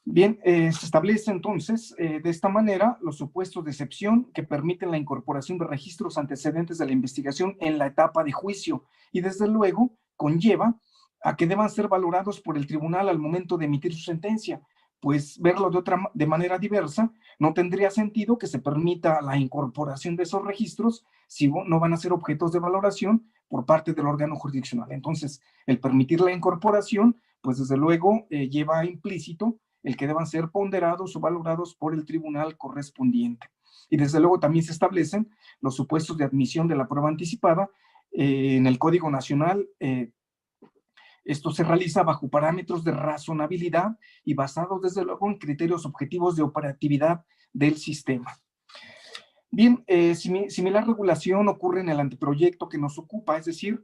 Bien, se establece entonces de esta manera los supuestos de excepción que permiten la incorporación de registros antecedentes de la investigación en la etapa de juicio y desde luego conlleva a que deban ser valorados por el tribunal al momento de emitir su sentencia, pues verlo de manera diversa no tendría sentido que se permita la incorporación de esos registros si no van a ser objetos de valoración por parte del órgano jurisdiccional. Entonces, el permitir la incorporación, pues desde luego lleva implícito el que deban ser ponderados o valorados por el tribunal correspondiente. Y desde luego también se establecen los supuestos de admisión de la prueba anticipada en el Código Nacional. Esto se realiza bajo parámetros de razonabilidad y basados desde luego en criterios objetivos de operatividad del sistema. Bien, similar regulación ocurre en el anteproyecto que nos ocupa, es decir,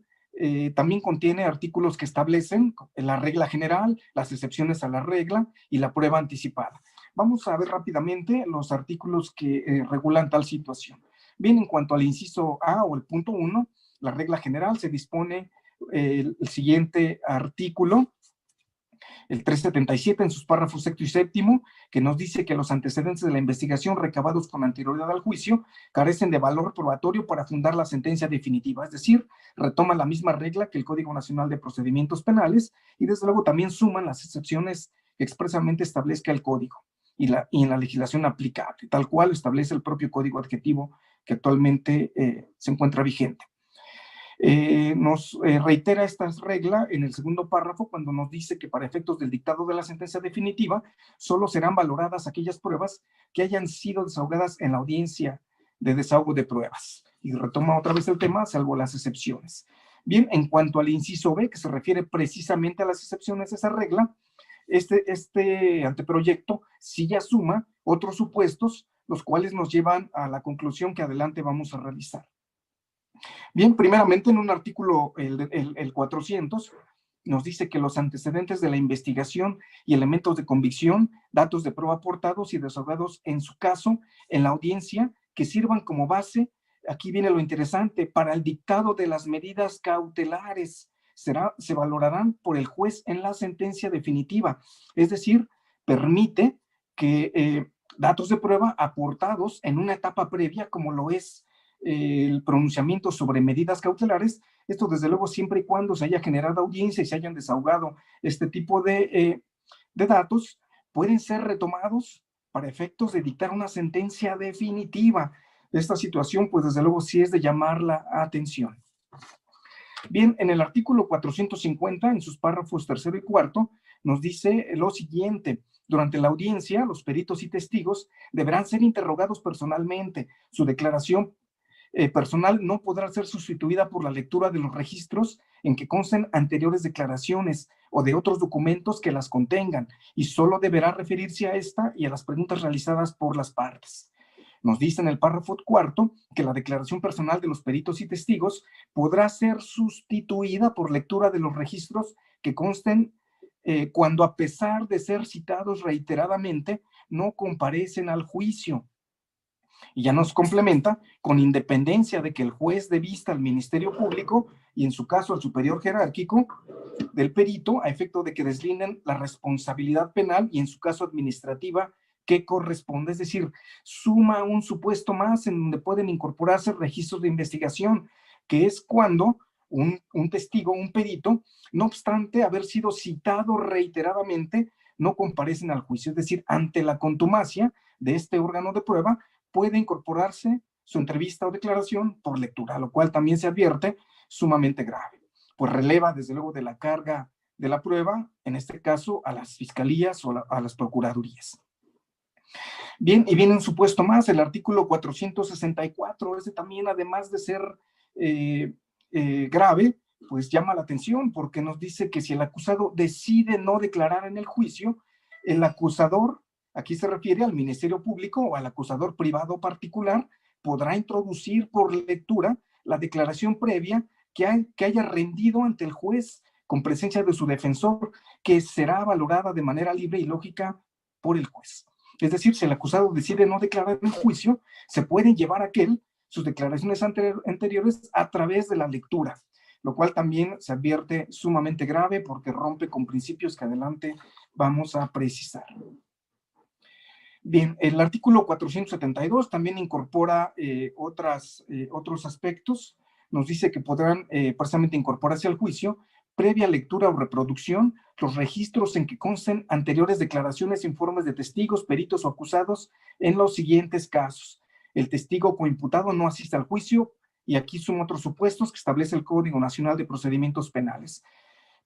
también contiene artículos que establecen la regla general, las excepciones a la regla y la prueba anticipada. Vamos a ver rápidamente los artículos que regulan tal situación. Bien, en cuanto al inciso A o el punto 1, la regla general se dispone el siguiente artículo, el 377 en sus párrafos sexto y séptimo, que nos dice que los antecedentes de la investigación recabados con anterioridad al juicio carecen de valor probatorio para fundar la sentencia definitiva, es decir, retoma la misma regla que el Código Nacional de Procedimientos Penales y desde luego también suman las excepciones que expresamente establezca el Código y en la legislación aplicable, tal cual establece el propio Código Adjetivo que actualmente se encuentra vigente. Nos reitera esta regla en el segundo párrafo cuando nos dice que para efectos del dictado de la sentencia definitiva solo serán valoradas aquellas pruebas que hayan sido desahogadas en la audiencia de desahogo de pruebas. Y retoma otra vez el tema, salvo las excepciones. Bien, en cuanto al inciso B, que se refiere precisamente a las excepciones de esa regla, este anteproyecto sí ya suma otros supuestos, los cuales nos llevan a la conclusión que adelante vamos a realizar. Bien, primeramente en un artículo, el 400, nos dice que los antecedentes de la investigación y elementos de convicción, datos de prueba aportados y desahogados en su caso, en la audiencia, que sirvan como base, aquí viene lo interesante, para el dictado de las medidas cautelares, se valorarán por el juez en la sentencia definitiva, es decir, permite que datos de prueba aportados en una etapa previa, como lo es el pronunciamiento sobre medidas cautelares, esto desde luego siempre y cuando se haya generado audiencia y se hayan desahogado este tipo de datos, pueden ser retomados para efectos de dictar una sentencia definitiva. Esta situación, pues desde luego sí es de llamar la atención. Bien, en el artículo 450, en sus párrafos tercero y cuarto, nos dice lo siguiente: durante la audiencia, los peritos y testigos deberán ser interrogados personalmente. Su declaración personal no podrá ser sustituida por la lectura de los registros en que consten anteriores declaraciones o de otros documentos que las contengan, y solo deberá referirse a esta y a las preguntas realizadas por las partes. Nos dice en el párrafo cuarto que la declaración personal de los peritos y testigos podrá ser sustituida por lectura de los registros que consten cuando, a pesar de ser citados reiteradamente, no comparecen al juicio. Y ya nos complementa, con independencia de que el juez dé vista al Ministerio Público y en su caso al superior jerárquico del perito a efecto de que deslinden la responsabilidad penal y en su caso administrativa que corresponde, es decir, suma un supuesto más en donde pueden incorporarse registros de investigación, que es cuando un testigo, un perito, no obstante haber sido citado reiteradamente, no comparecen al juicio, es decir, ante la contumacia de este órgano de prueba, puede incorporarse su entrevista o declaración por lectura, lo cual también se advierte sumamente grave, pues releva desde luego de la carga de la prueba, en este caso a las fiscalías o a las procuradurías. Bien, y viene un supuesto más, el artículo 464, ese también además de ser grave, pues llama la atención porque nos dice que si el acusado decide no declarar en el juicio, el acusador, aquí se refiere al Ministerio Público o al acusador privado particular, podrá introducir por lectura la declaración previa que haya rendido ante el juez con presencia de su defensor, que será valorada de manera libre y lógica por el juez. Es decir, si el acusado decide no declarar en el juicio, se pueden llevar a aquel sus declaraciones anteriores a través de la lectura, lo cual también se advierte sumamente grave porque rompe con principios que adelante vamos a precisar. Bien, el artículo 472 también incorpora otros aspectos. Nos dice que podrán precisamente incorporarse al juicio, previa lectura o reproducción, los registros en que consten anteriores declaraciones, informes de testigos, peritos o acusados en los siguientes casos. El testigo coimputado no asiste al juicio, y aquí son otros supuestos que establece el Código Nacional de Procedimientos Penales.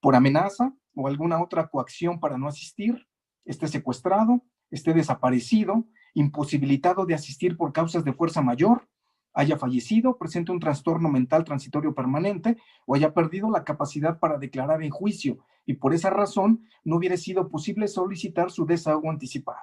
Por amenaza o alguna otra coacción para no asistir, esté secuestrado, esté desaparecido, imposibilitado de asistir por causas de fuerza mayor, haya fallecido, presente un trastorno mental transitorio permanente o haya perdido la capacidad para declarar en juicio y por esa razón no hubiera sido posible solicitar su desahogo anticipado.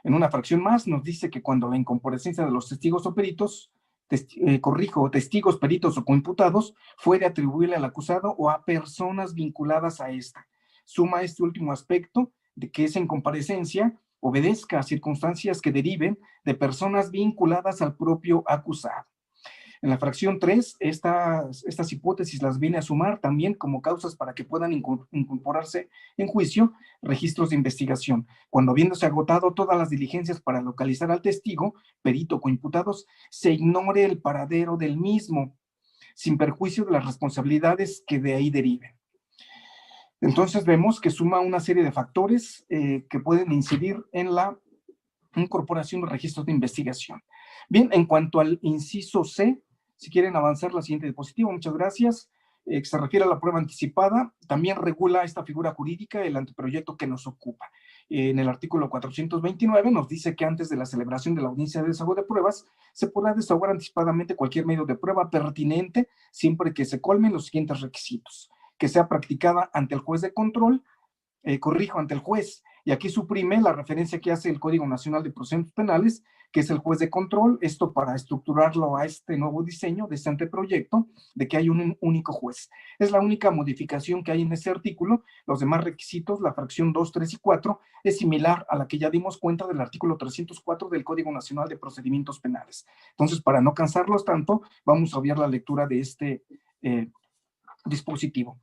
En una fracción más nos dice que cuando la incomparecencia de los testigos o peritos, testigos, peritos o coimputados, fuere atribuible al acusado o a personas vinculadas a esta. Suma este último aspecto de que esa incomparecencia obedezca a circunstancias que deriven de personas vinculadas al propio acusado. En la fracción 3, estas hipótesis las viene a sumar también como causas para que puedan incorporarse en juicio registros de investigación. Cuando habiéndose agotado todas las diligencias para localizar al testigo, perito o coimputados, se ignore el paradero del mismo, sin perjuicio de las responsabilidades que de ahí deriven. Entonces vemos que suma una serie de factores que pueden incidir en la incorporación de registros de investigación. Bien, en cuanto al inciso C, si quieren avanzar la siguiente diapositiva, muchas gracias, que se refiere a la prueba anticipada, también regula esta figura jurídica el anteproyecto que nos ocupa. En el artículo 429 nos dice que antes de la celebración de la audiencia de desahogo de pruebas, se podrá desahogar anticipadamente cualquier medio de prueba pertinente, siempre que se colmen los siguientes requisitos: que sea practicada ante el juez de control, ante el juez, y aquí suprime la referencia que hace el Código Nacional de Procedimientos Penales, que es el juez de control, esto para estructurarlo a este nuevo diseño de este anteproyecto, de que hay un único juez. Es la única modificación que hay en ese artículo. Los demás requisitos, la fracción 2, 3 y 4, es similar a la que ya dimos cuenta del artículo 304 del Código Nacional de Procedimientos Penales. Entonces, para no cansarlos tanto, vamos a obviar la lectura de este dispositivo.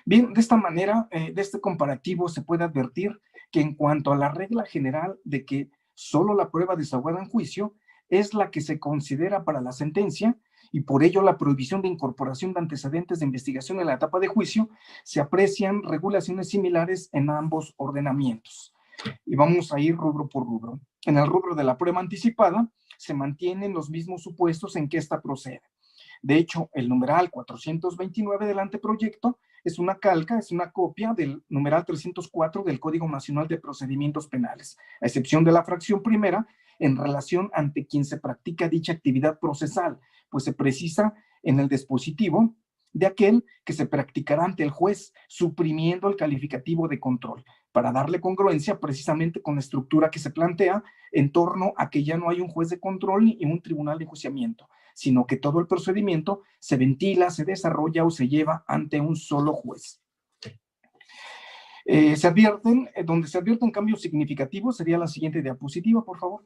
Bien, de esta manera, de este comparativo se puede advertir que en cuanto a la regla general de que solo la prueba desahogada en juicio es la que se considera para la sentencia y por ello la prohibición de incorporación de antecedentes de investigación en la etapa de juicio, se aprecian regulaciones similares en ambos ordenamientos. Y vamos a ir rubro por rubro. En el rubro de la prueba anticipada se mantienen los mismos supuestos en que ésta procede. De hecho, el numeral 429 del anteproyecto es una calca, es una copia del numeral 304 del Código Nacional de Procedimientos Penales, a excepción de la fracción primera en relación ante quien se practica dicha actividad procesal, pues se precisa en el dispositivo de aquel que se practicará ante el juez, suprimiendo el calificativo de control, para darle congruencia precisamente con la estructura que se plantea en torno a que ya no hay un juez de control ni un tribunal de enjuiciamiento, sino que todo el procedimiento se ventila, se desarrolla o se lleva ante un solo juez. Donde se advierten cambios significativos, sería la siguiente diapositiva, por favor.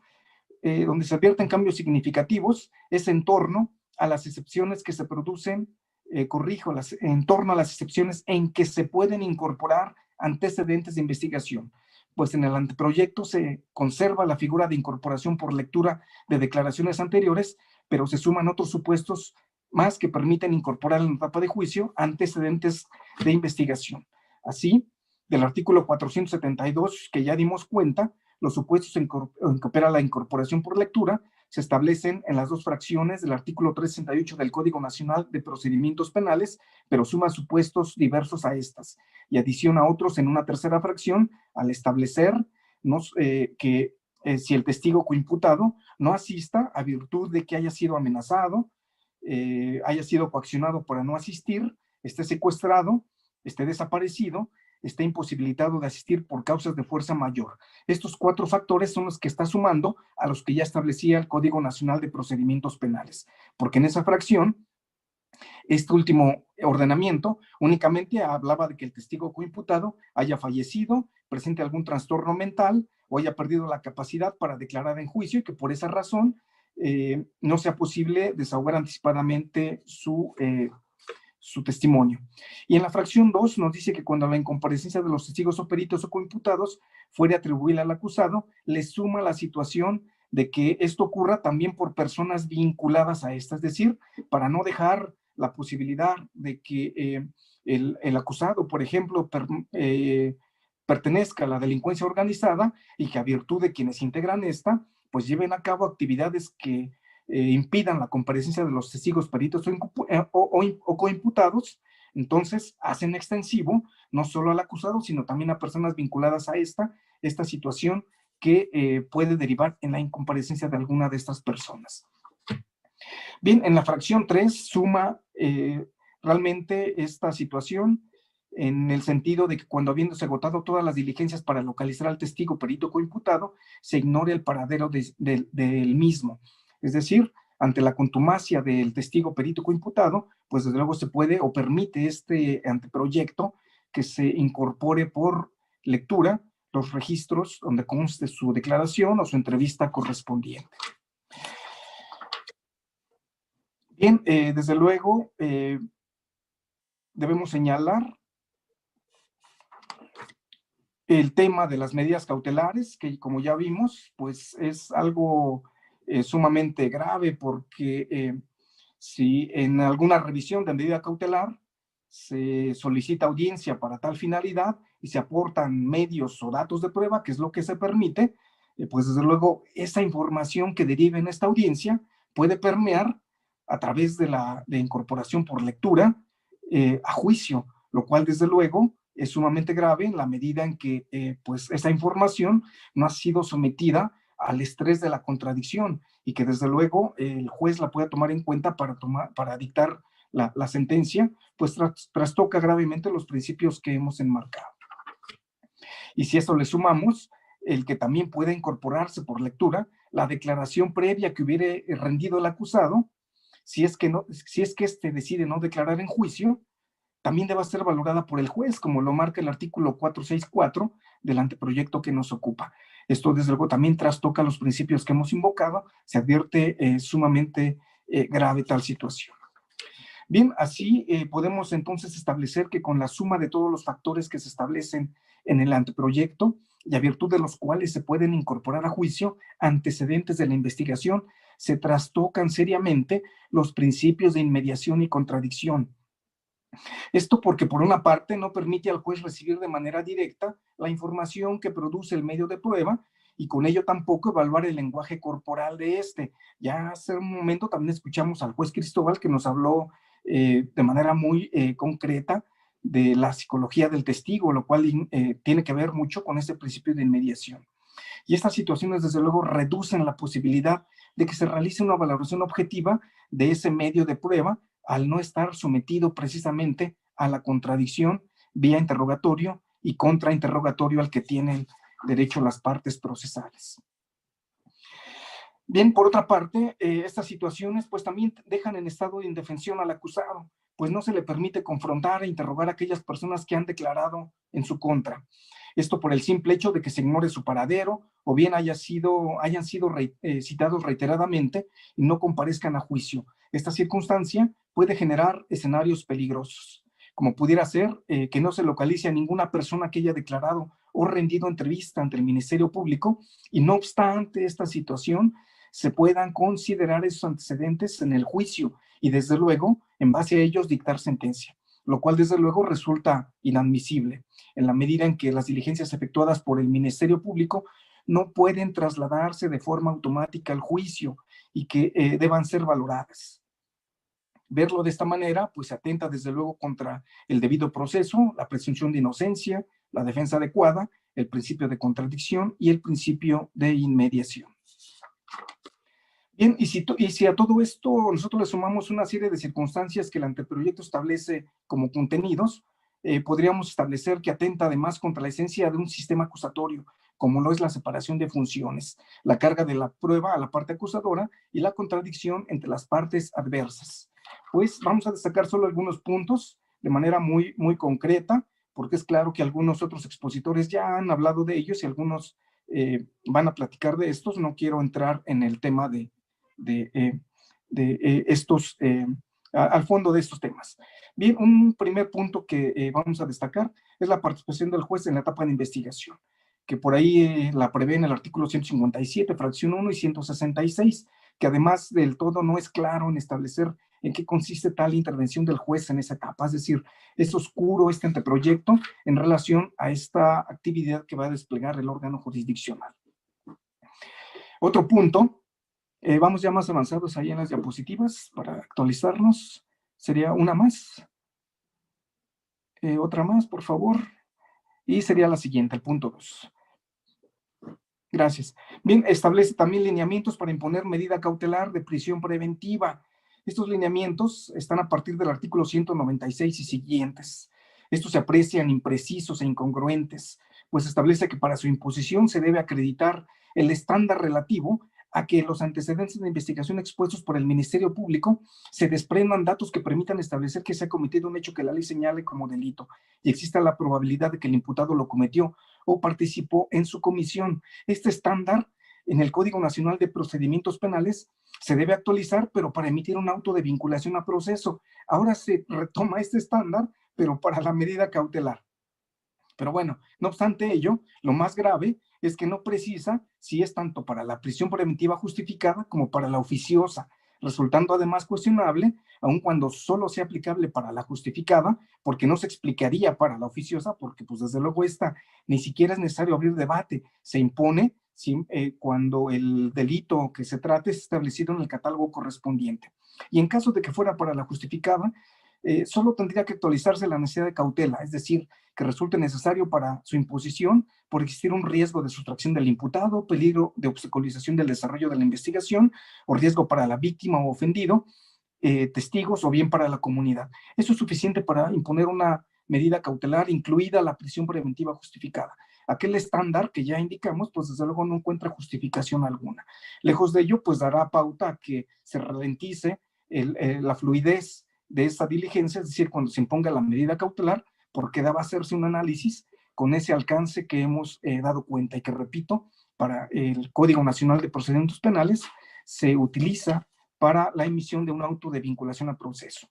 Donde se advierten cambios significativos es en torno a las excepciones que se producen, en torno a las excepciones en que se pueden incorporar antecedentes de investigación. Pues en el anteproyecto se conserva la figura de incorporación por lectura de declaraciones anteriores, pero se suman otros supuestos más que permiten incorporar en la etapa de juicio antecedentes de investigación. Así, del artículo 472, que ya dimos cuenta, los supuestos en que opera la incorporación por lectura se establecen en las dos fracciones del artículo 368 del Código Nacional de Procedimientos Penales, pero suma supuestos diversos a estas y adiciona otros en una tercera fracción al establecer que si el testigo coimputado no asista a virtud de que haya sido amenazado, haya sido coaccionado para no asistir, esté secuestrado, esté desaparecido, esté imposibilitado de asistir por causas de fuerza mayor. Estos 4 factores son los que está sumando a los que ya establecía el Código Nacional de Procedimientos Penales, porque en esa fracción, este último ordenamiento únicamente hablaba de que el testigo coimputado haya fallecido, presente algún trastorno mental o haya perdido la capacidad para declarar en juicio y que por esa razón no sea posible desahogar anticipadamente su testimonio. Y en la fracción 2 nos dice que cuando la incomparecencia de los testigos o peritos o coimputados fuere atribuible al acusado, le suma la situación de que esto ocurra también por personas vinculadas a esta, es decir, para no dejar la posibilidad de que el acusado, por ejemplo, pertenezca a la delincuencia organizada y que a virtud de quienes integran esta, pues lleven a cabo actividades que impidan la comparecencia de los testigos, peritos o coimputados. Entonces hacen extensivo no solo al acusado, sino también a personas vinculadas a esta situación que puede derivar en la incomparecencia de alguna de estas personas. Bien, en la fracción 3 suma realmente esta situación en el sentido de que cuando habiéndose agotado todas las diligencias para localizar al testigo, perito o coimputado, se ignore el paradero del mismo. Es decir, ante la contumacia del testigo, perito o coimputado, pues desde luego se puede o permite este anteproyecto que se incorpore por lectura los registros donde conste su declaración o su entrevista correspondiente. Bien, desde luego debemos señalar el tema de las medidas cautelares, que como ya vimos, pues es algo sumamente grave porque si en alguna revisión de medida cautelar se solicita audiencia para tal finalidad y se aportan medios o datos de prueba, que es lo que se permite, pues desde luego esa información que derive en esta audiencia puede permear a través de la incorporación por lectura a juicio, lo cual desde luego es sumamente grave en la medida en que pues esa información no ha sido sometida al estrés de la contradicción y que desde luego el juez la pueda tomar en cuenta para dictar la sentencia, pues trastoca gravemente los principios que hemos enmarcado. Y si esto le sumamos, el que también pueda incorporarse por lectura la declaración previa que hubiere rendido el acusado, si es que éste decide no declarar en juicio, también debe ser valorada por el juez, como lo marca el artículo 464 del anteproyecto que nos ocupa. Esto, desde luego, también trastoca los principios que hemos invocado, se advierte sumamente grave tal situación. Bien, así podemos entonces establecer que con la suma de todos los factores que se establecen en el anteproyecto y a virtud de los cuales se pueden incorporar a juicio antecedentes de la investigación, se trastocan seriamente los principios de inmediación y contradicción. Esto porque, por una parte, no permite al juez recibir de manera directa la información que produce el medio de prueba y con ello tampoco evaluar el lenguaje corporal de este. Ya hace un momento también escuchamos al juez Cristóbal que nos habló de manera muy concreta de la psicología del testigo, lo cual tiene que ver mucho con ese principio de inmediación. Y estas situaciones, desde luego, reducen la posibilidad de que se realice una valoración objetiva de ese medio de prueba al no estar sometido precisamente a la contradicción vía interrogatorio y contrainterrogatorio al que tienen derecho las partes procesales. Bien, por otra parte, estas situaciones pues también dejan en estado de indefensión al acusado, pues no se le permite confrontar e interrogar a aquellas personas que han declarado en su contra. Esto por el simple hecho de que se ignore su paradero o bien hayan sido citados reiteradamente y no comparezcan a juicio. Esta circunstancia puede generar escenarios peligrosos, como pudiera ser que no se localice a ninguna persona que haya declarado o rendido entrevista ante el Ministerio Público y no obstante esta situación se puedan considerar esos antecedentes en el juicio y desde luego en base a ellos dictar sentencia, lo cual desde luego resulta inadmisible en la medida en que las diligencias efectuadas por el Ministerio Público no pueden trasladarse de forma automática al juicio y que deban ser valoradas. Verlo de esta manera, pues se atenta desde luego contra el debido proceso, la presunción de inocencia, la defensa adecuada, el principio de contradicción y el principio de inmediación. Bien, y si a todo esto nosotros le sumamos una serie de circunstancias que el anteproyecto establece como contenidos, podríamos establecer que atenta además contra la esencia de un sistema acusatorio, como lo es la separación de funciones, la carga de la prueba a la parte acusadora y la contradicción entre las partes adversas. Pues vamos a destacar solo algunos puntos de manera muy concreta, porque es claro que algunos otros expositores ya han hablado de ellos y algunos van a platicar de estos. No quiero entrar en el tema de estos, al fondo de estos temas. Bien, un primer punto que vamos a destacar es la participación del juez en la etapa de investigación, que por ahí la prevé en el artículo 157, fracción 1 y 166, que además del todo no es claro en establecer en qué consiste tal intervención del juez en esa etapa. Es decir, es oscuro este anteproyecto en relación a esta actividad que va a desplegar el órgano jurisdiccional. Otro punto, vamos ya más avanzados ahí en las diapositivas para actualizarnos. Sería una más. Otra más, por favor. Y sería la siguiente, el punto 2. Gracias. Bien, establece también lineamientos para imponer medida cautelar de prisión preventiva. Estos lineamientos están a partir del artículo 196 y siguientes. Estos se aprecian imprecisos e incongruentes, pues establece que para su imposición se debe acreditar el estándar relativo a que los antecedentes de investigación expuestos por el Ministerio Público se desprendan datos que permitan establecer que se ha cometido un hecho que la ley señale como delito y exista la probabilidad de que el imputado lo cometió o participó en su comisión. Este estándar en el Código Nacional de Procedimientos Penales se debe actualizar, pero para emitir un auto de vinculación a proceso. Ahora se retoma este estándar, pero para la medida cautelar. Pero bueno, no obstante ello, lo más grave es que no precisa si es tanto para la prisión preventiva justificada como para la oficiosa, resultando además cuestionable, aun cuando solo sea aplicable para la justificada, porque no se explicaría para la oficiosa, porque pues desde luego esta ni siquiera es necesario abrir debate, se impone cuando el delito que se trate es establecido en el catálogo correspondiente. Y en caso de que fuera para la justificada, solo tendría que actualizarse la necesidad de cautela, es decir, que resulte necesario para su imposición por existir un riesgo de sustracción del imputado, peligro de obstaculización del desarrollo de la investigación o riesgo para la víctima o ofendido, testigos o bien para la comunidad. Eso es suficiente para imponer una medida cautelar, incluida la prisión preventiva justificada. Aquel estándar que ya indicamos, pues desde luego no encuentra justificación alguna. Lejos de ello, pues dará pauta a que se ralentice la fluidez de esa diligencia, es decir, cuando se imponga la medida cautelar, porque deba hacerse un análisis con ese alcance que hemos dado cuenta y que, repito, para el Código Nacional de Procedimientos Penales se utiliza para la emisión de un auto de vinculación a proceso.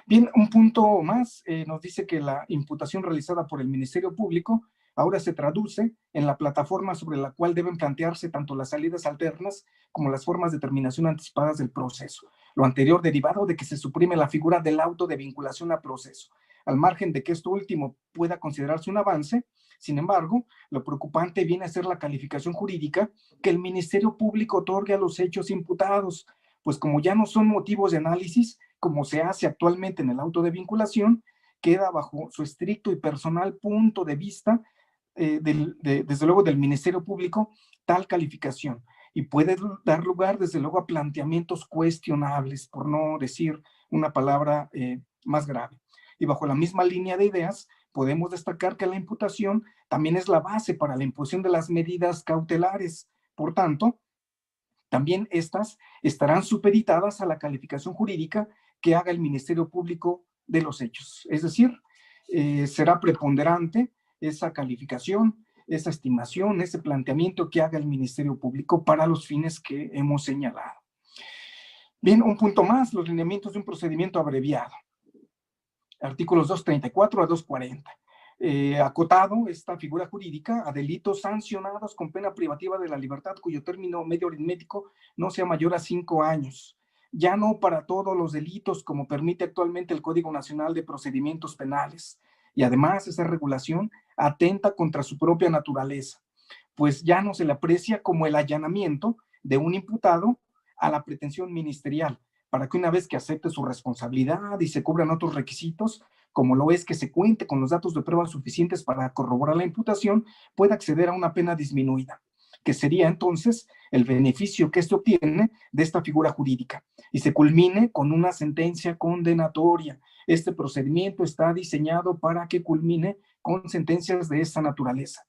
Bien, un punto más, nos dice que la imputación realizada por el Ministerio Público ahora se traduce en la plataforma sobre la cual deben plantearse tanto las salidas alternas como las formas de terminación anticipadas del proceso. Lo anterior derivado de que se suprime la figura del auto de vinculación a proceso. Al margen de que esto último pueda considerarse un avance, sin embargo, lo preocupante viene a ser la calificación jurídica que el Ministerio Público otorgue a los hechos imputados, pues como ya no son motivos de análisis, como se hace actualmente en el auto de vinculación, queda bajo su estricto y personal punto de vista, desde luego del Ministerio Público, tal calificación. Y puede dar lugar, desde luego, a planteamientos cuestionables, por no decir una palabra más grave. Y bajo la misma línea de ideas, podemos destacar que la imputación también es la base para la imposición de las medidas cautelares. Por tanto, también estas estarán supeditadas a la calificación jurídica que haga el Ministerio Público de los hechos. Es decir, será preponderante esa calificación, esa estimación, ese planteamiento que haga el Ministerio Público para los fines que hemos señalado. Bien, un punto más, los lineamientos de un procedimiento abreviado. Artículos 234 a 240. Acotado esta figura jurídica a delitos sancionados con pena privativa de la libertad cuyo término medio aritmético no sea mayor a 5 años. Ya no para todos los delitos como permite actualmente el Código Nacional de Procedimientos Penales. Y además esa regulación atenta contra su propia naturaleza, pues ya no se le aprecia como el allanamiento de un imputado a la pretensión ministerial, para que una vez que acepte su responsabilidad y se cubran otros requisitos, como lo es que se cuente con los datos de prueba suficientes para corroborar la imputación, pueda acceder a una pena disminuida. que sería entonces el beneficio que se obtiene de esta figura jurídica, y se culmine con una sentencia condenatoria. Este procedimiento está diseñado para que culmine con sentencias de esta naturaleza.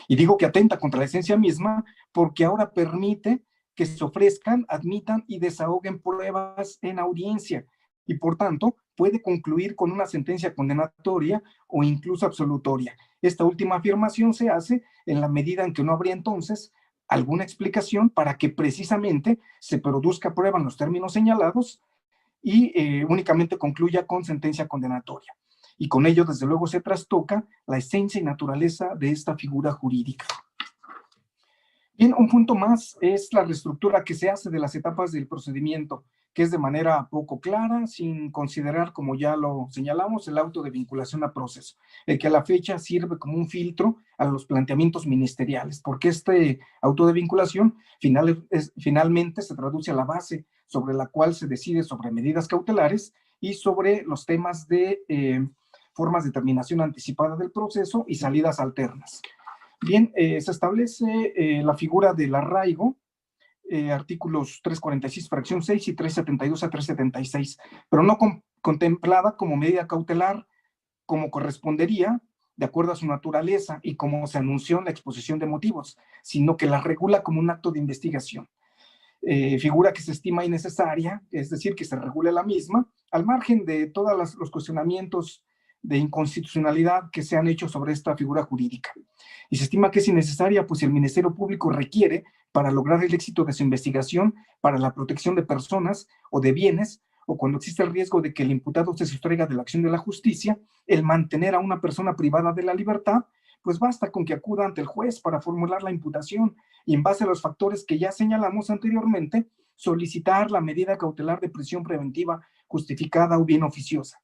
Y digo que atenta contra la esencia misma porque ahora permite que se ofrezcan, admitan y desahoguen pruebas en audiencia, y por tanto puede concluir con una sentencia condenatoria o incluso absolutoria. Esta última afirmación se hace en la medida en que no habría entonces alguna explicación para que precisamente se produzca prueba en los términos señalados y únicamente concluya con sentencia condenatoria. Y con ello, desde luego, se trastoca la esencia y naturaleza de esta figura jurídica. Bien, un punto más es la reestructura que se hace de las etapas del procedimiento, que es de manera poco clara, sin considerar, como ya lo señalamos, el auto de vinculación a proceso, el que a la fecha sirve como un filtro a los planteamientos ministeriales, porque este auto de vinculación finalmente se traduce a la base sobre la cual se decide sobre medidas cautelares y sobre los temas de formas de terminación anticipada del proceso y salidas alternas. Bien, se establece la figura del arraigo, artículos 346, fracción 6 y 372 a 376, pero no contemplada como medida cautelar como correspondería, de acuerdo a su naturaleza y como se anunció en la exposición de motivos, sino que la regula como un acto de investigación. Figura que se estima innecesaria, es decir, que se regule la misma, al margen de todos los cuestionamientos de inconstitucionalidad que se han hecho sobre esta figura jurídica. Y se estima que es innecesaria, pues el Ministerio Público requiere, para lograr el éxito de su investigación, para la protección de personas o de bienes, o cuando existe el riesgo de que el imputado se sustraiga de la acción de la justicia, el mantener a una persona privada de la libertad, pues basta con que acuda ante el juez para formular la imputación y en base a los factores que ya señalamos anteriormente, solicitar la medida cautelar de prisión preventiva justificada o bien oficiosa.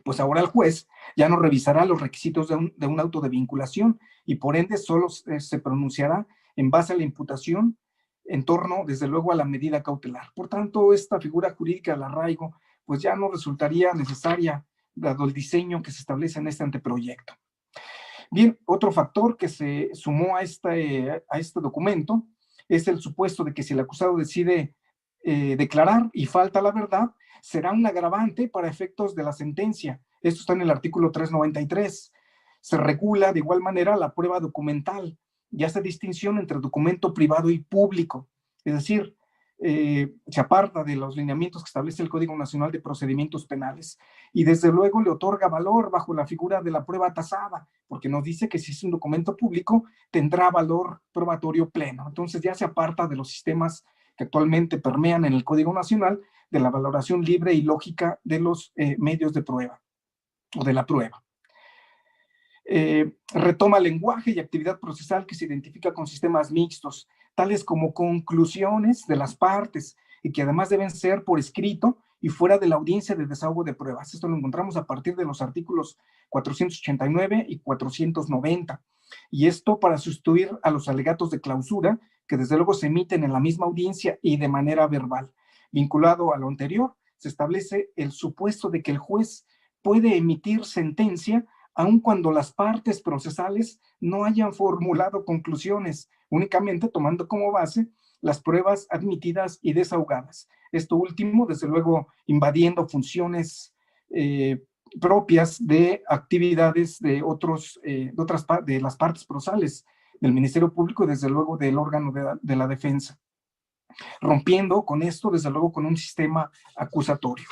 Pues ahora el juez ya no revisará los requisitos de un auto de vinculación y por ende solo se pronunciará en base a la imputación en torno, desde luego, a la medida cautelar. Por tanto, esta figura jurídica del arraigo pues ya no resultaría necesaria dado el diseño que se establece en este anteproyecto. Bien, otro factor que se sumó a este documento es el supuesto de que si el acusado decide declarar y falta la verdad, será un agravante para efectos de la sentencia. Esto está en el artículo 393. Se regula de igual manera la prueba documental y hace distinción entre documento privado y público. Es decir, se aparta de los lineamientos que establece el Código Nacional de Procedimientos Penales y desde luego le otorga valor bajo la figura de la prueba tasada, porque nos dice que si es un documento público tendrá valor probatorio pleno. Entonces ya se aparta de los sistemas que actualmente permean en el Código Nacional de la valoración libre y lógica de los medios de prueba o de la prueba. Retoma lenguaje y actividad procesal que se identifica con sistemas mixtos, tales como conclusiones de las partes y que además deben ser por escrito y fuera de la audiencia de desahogo de pruebas. Esto lo encontramos a partir de los artículos 489 y 490. Y esto para sustituir a los alegatos de clausura que desde luego se emiten en la misma audiencia y de manera verbal. Vinculado a lo anterior, se establece el supuesto de que el juez puede emitir sentencia aun cuando las partes procesales no hayan formulado conclusiones, únicamente tomando como base las pruebas admitidas y desahogadas. Esto último, desde luego, invadiendo funciones propias de actividades de las partes procesales del Ministerio Público y desde luego del órgano de la defensa, rompiendo con esto desde luego con un sistema acusatorio.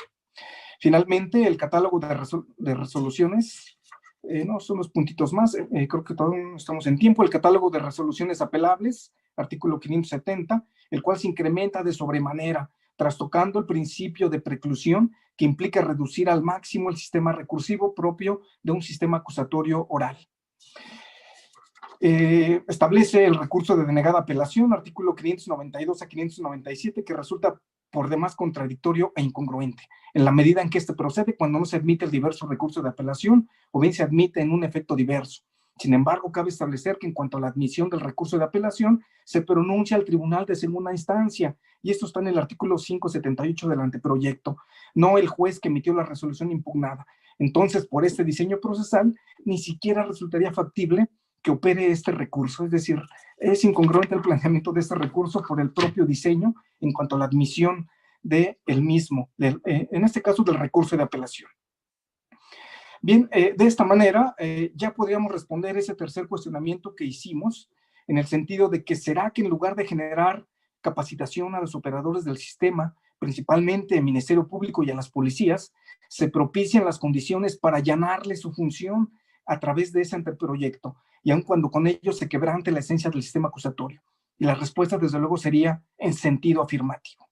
Finalmente, el catálogo de resoluciones, no, son unos puntitos más, creo que todavía estamos en tiempo. El catálogo de resoluciones apelables, artículo 570, el cual se incrementa de sobremanera, trastocando el principio de preclusión que implica reducir al máximo el sistema recursivo propio de un sistema acusatorio oral. Establece el recurso de denegada apelación, artículo 592 a 597, que resulta por demás contradictorio e incongruente, en la medida en que este procede cuando no se admite el diverso recurso de apelación o bien se admite en un efecto diverso. Sin embargo, cabe establecer que en cuanto a la admisión del recurso de apelación, se pronuncia el tribunal de segunda instancia, y esto está en el artículo 578 del anteproyecto, no el juez que emitió la resolución impugnada. Entonces, por este diseño procesal, ni siquiera resultaría factible que opere este recurso, es decir, es incongruente el planteamiento de este recurso por el propio diseño en cuanto a la admisión de el mismo, en este caso del recurso de apelación. Bien, de esta manera ya podríamos responder ese tercer cuestionamiento que hicimos, en el sentido de que será que en lugar de generar capacitación a los operadores del sistema, principalmente al Ministerio Público y a las policías, se propician las condiciones para allanarle su función a través de ese anteproyecto, y aun cuando con ello se quebrante la esencia del sistema acusatorio. Y la respuesta, desde luego, sería en sentido afirmativo.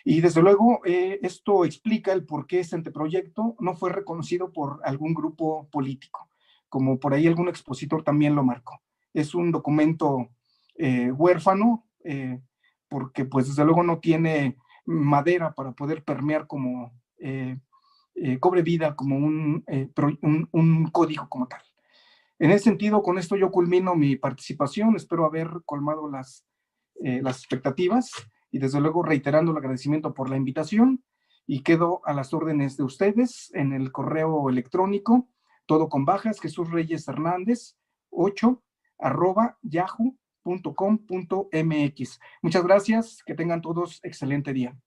Y desde luego, esto explica el por qué este anteproyecto no fue reconocido por algún grupo político, como por ahí algún expositor también lo marcó. Es un documento huérfano, porque pues desde luego no tiene madera para poder permear como, cobre vida como un código como tal. En ese sentido, con esto yo culmino mi participación, espero haber colmado las expectativas, y desde luego reiterando el agradecimiento por la invitación, y quedo a las órdenes de ustedes en el correo electrónico, todo con bajas, Jesús Reyes Hernández 8@yahoo.com.mx. Muchas gracias, que tengan todos excelente día.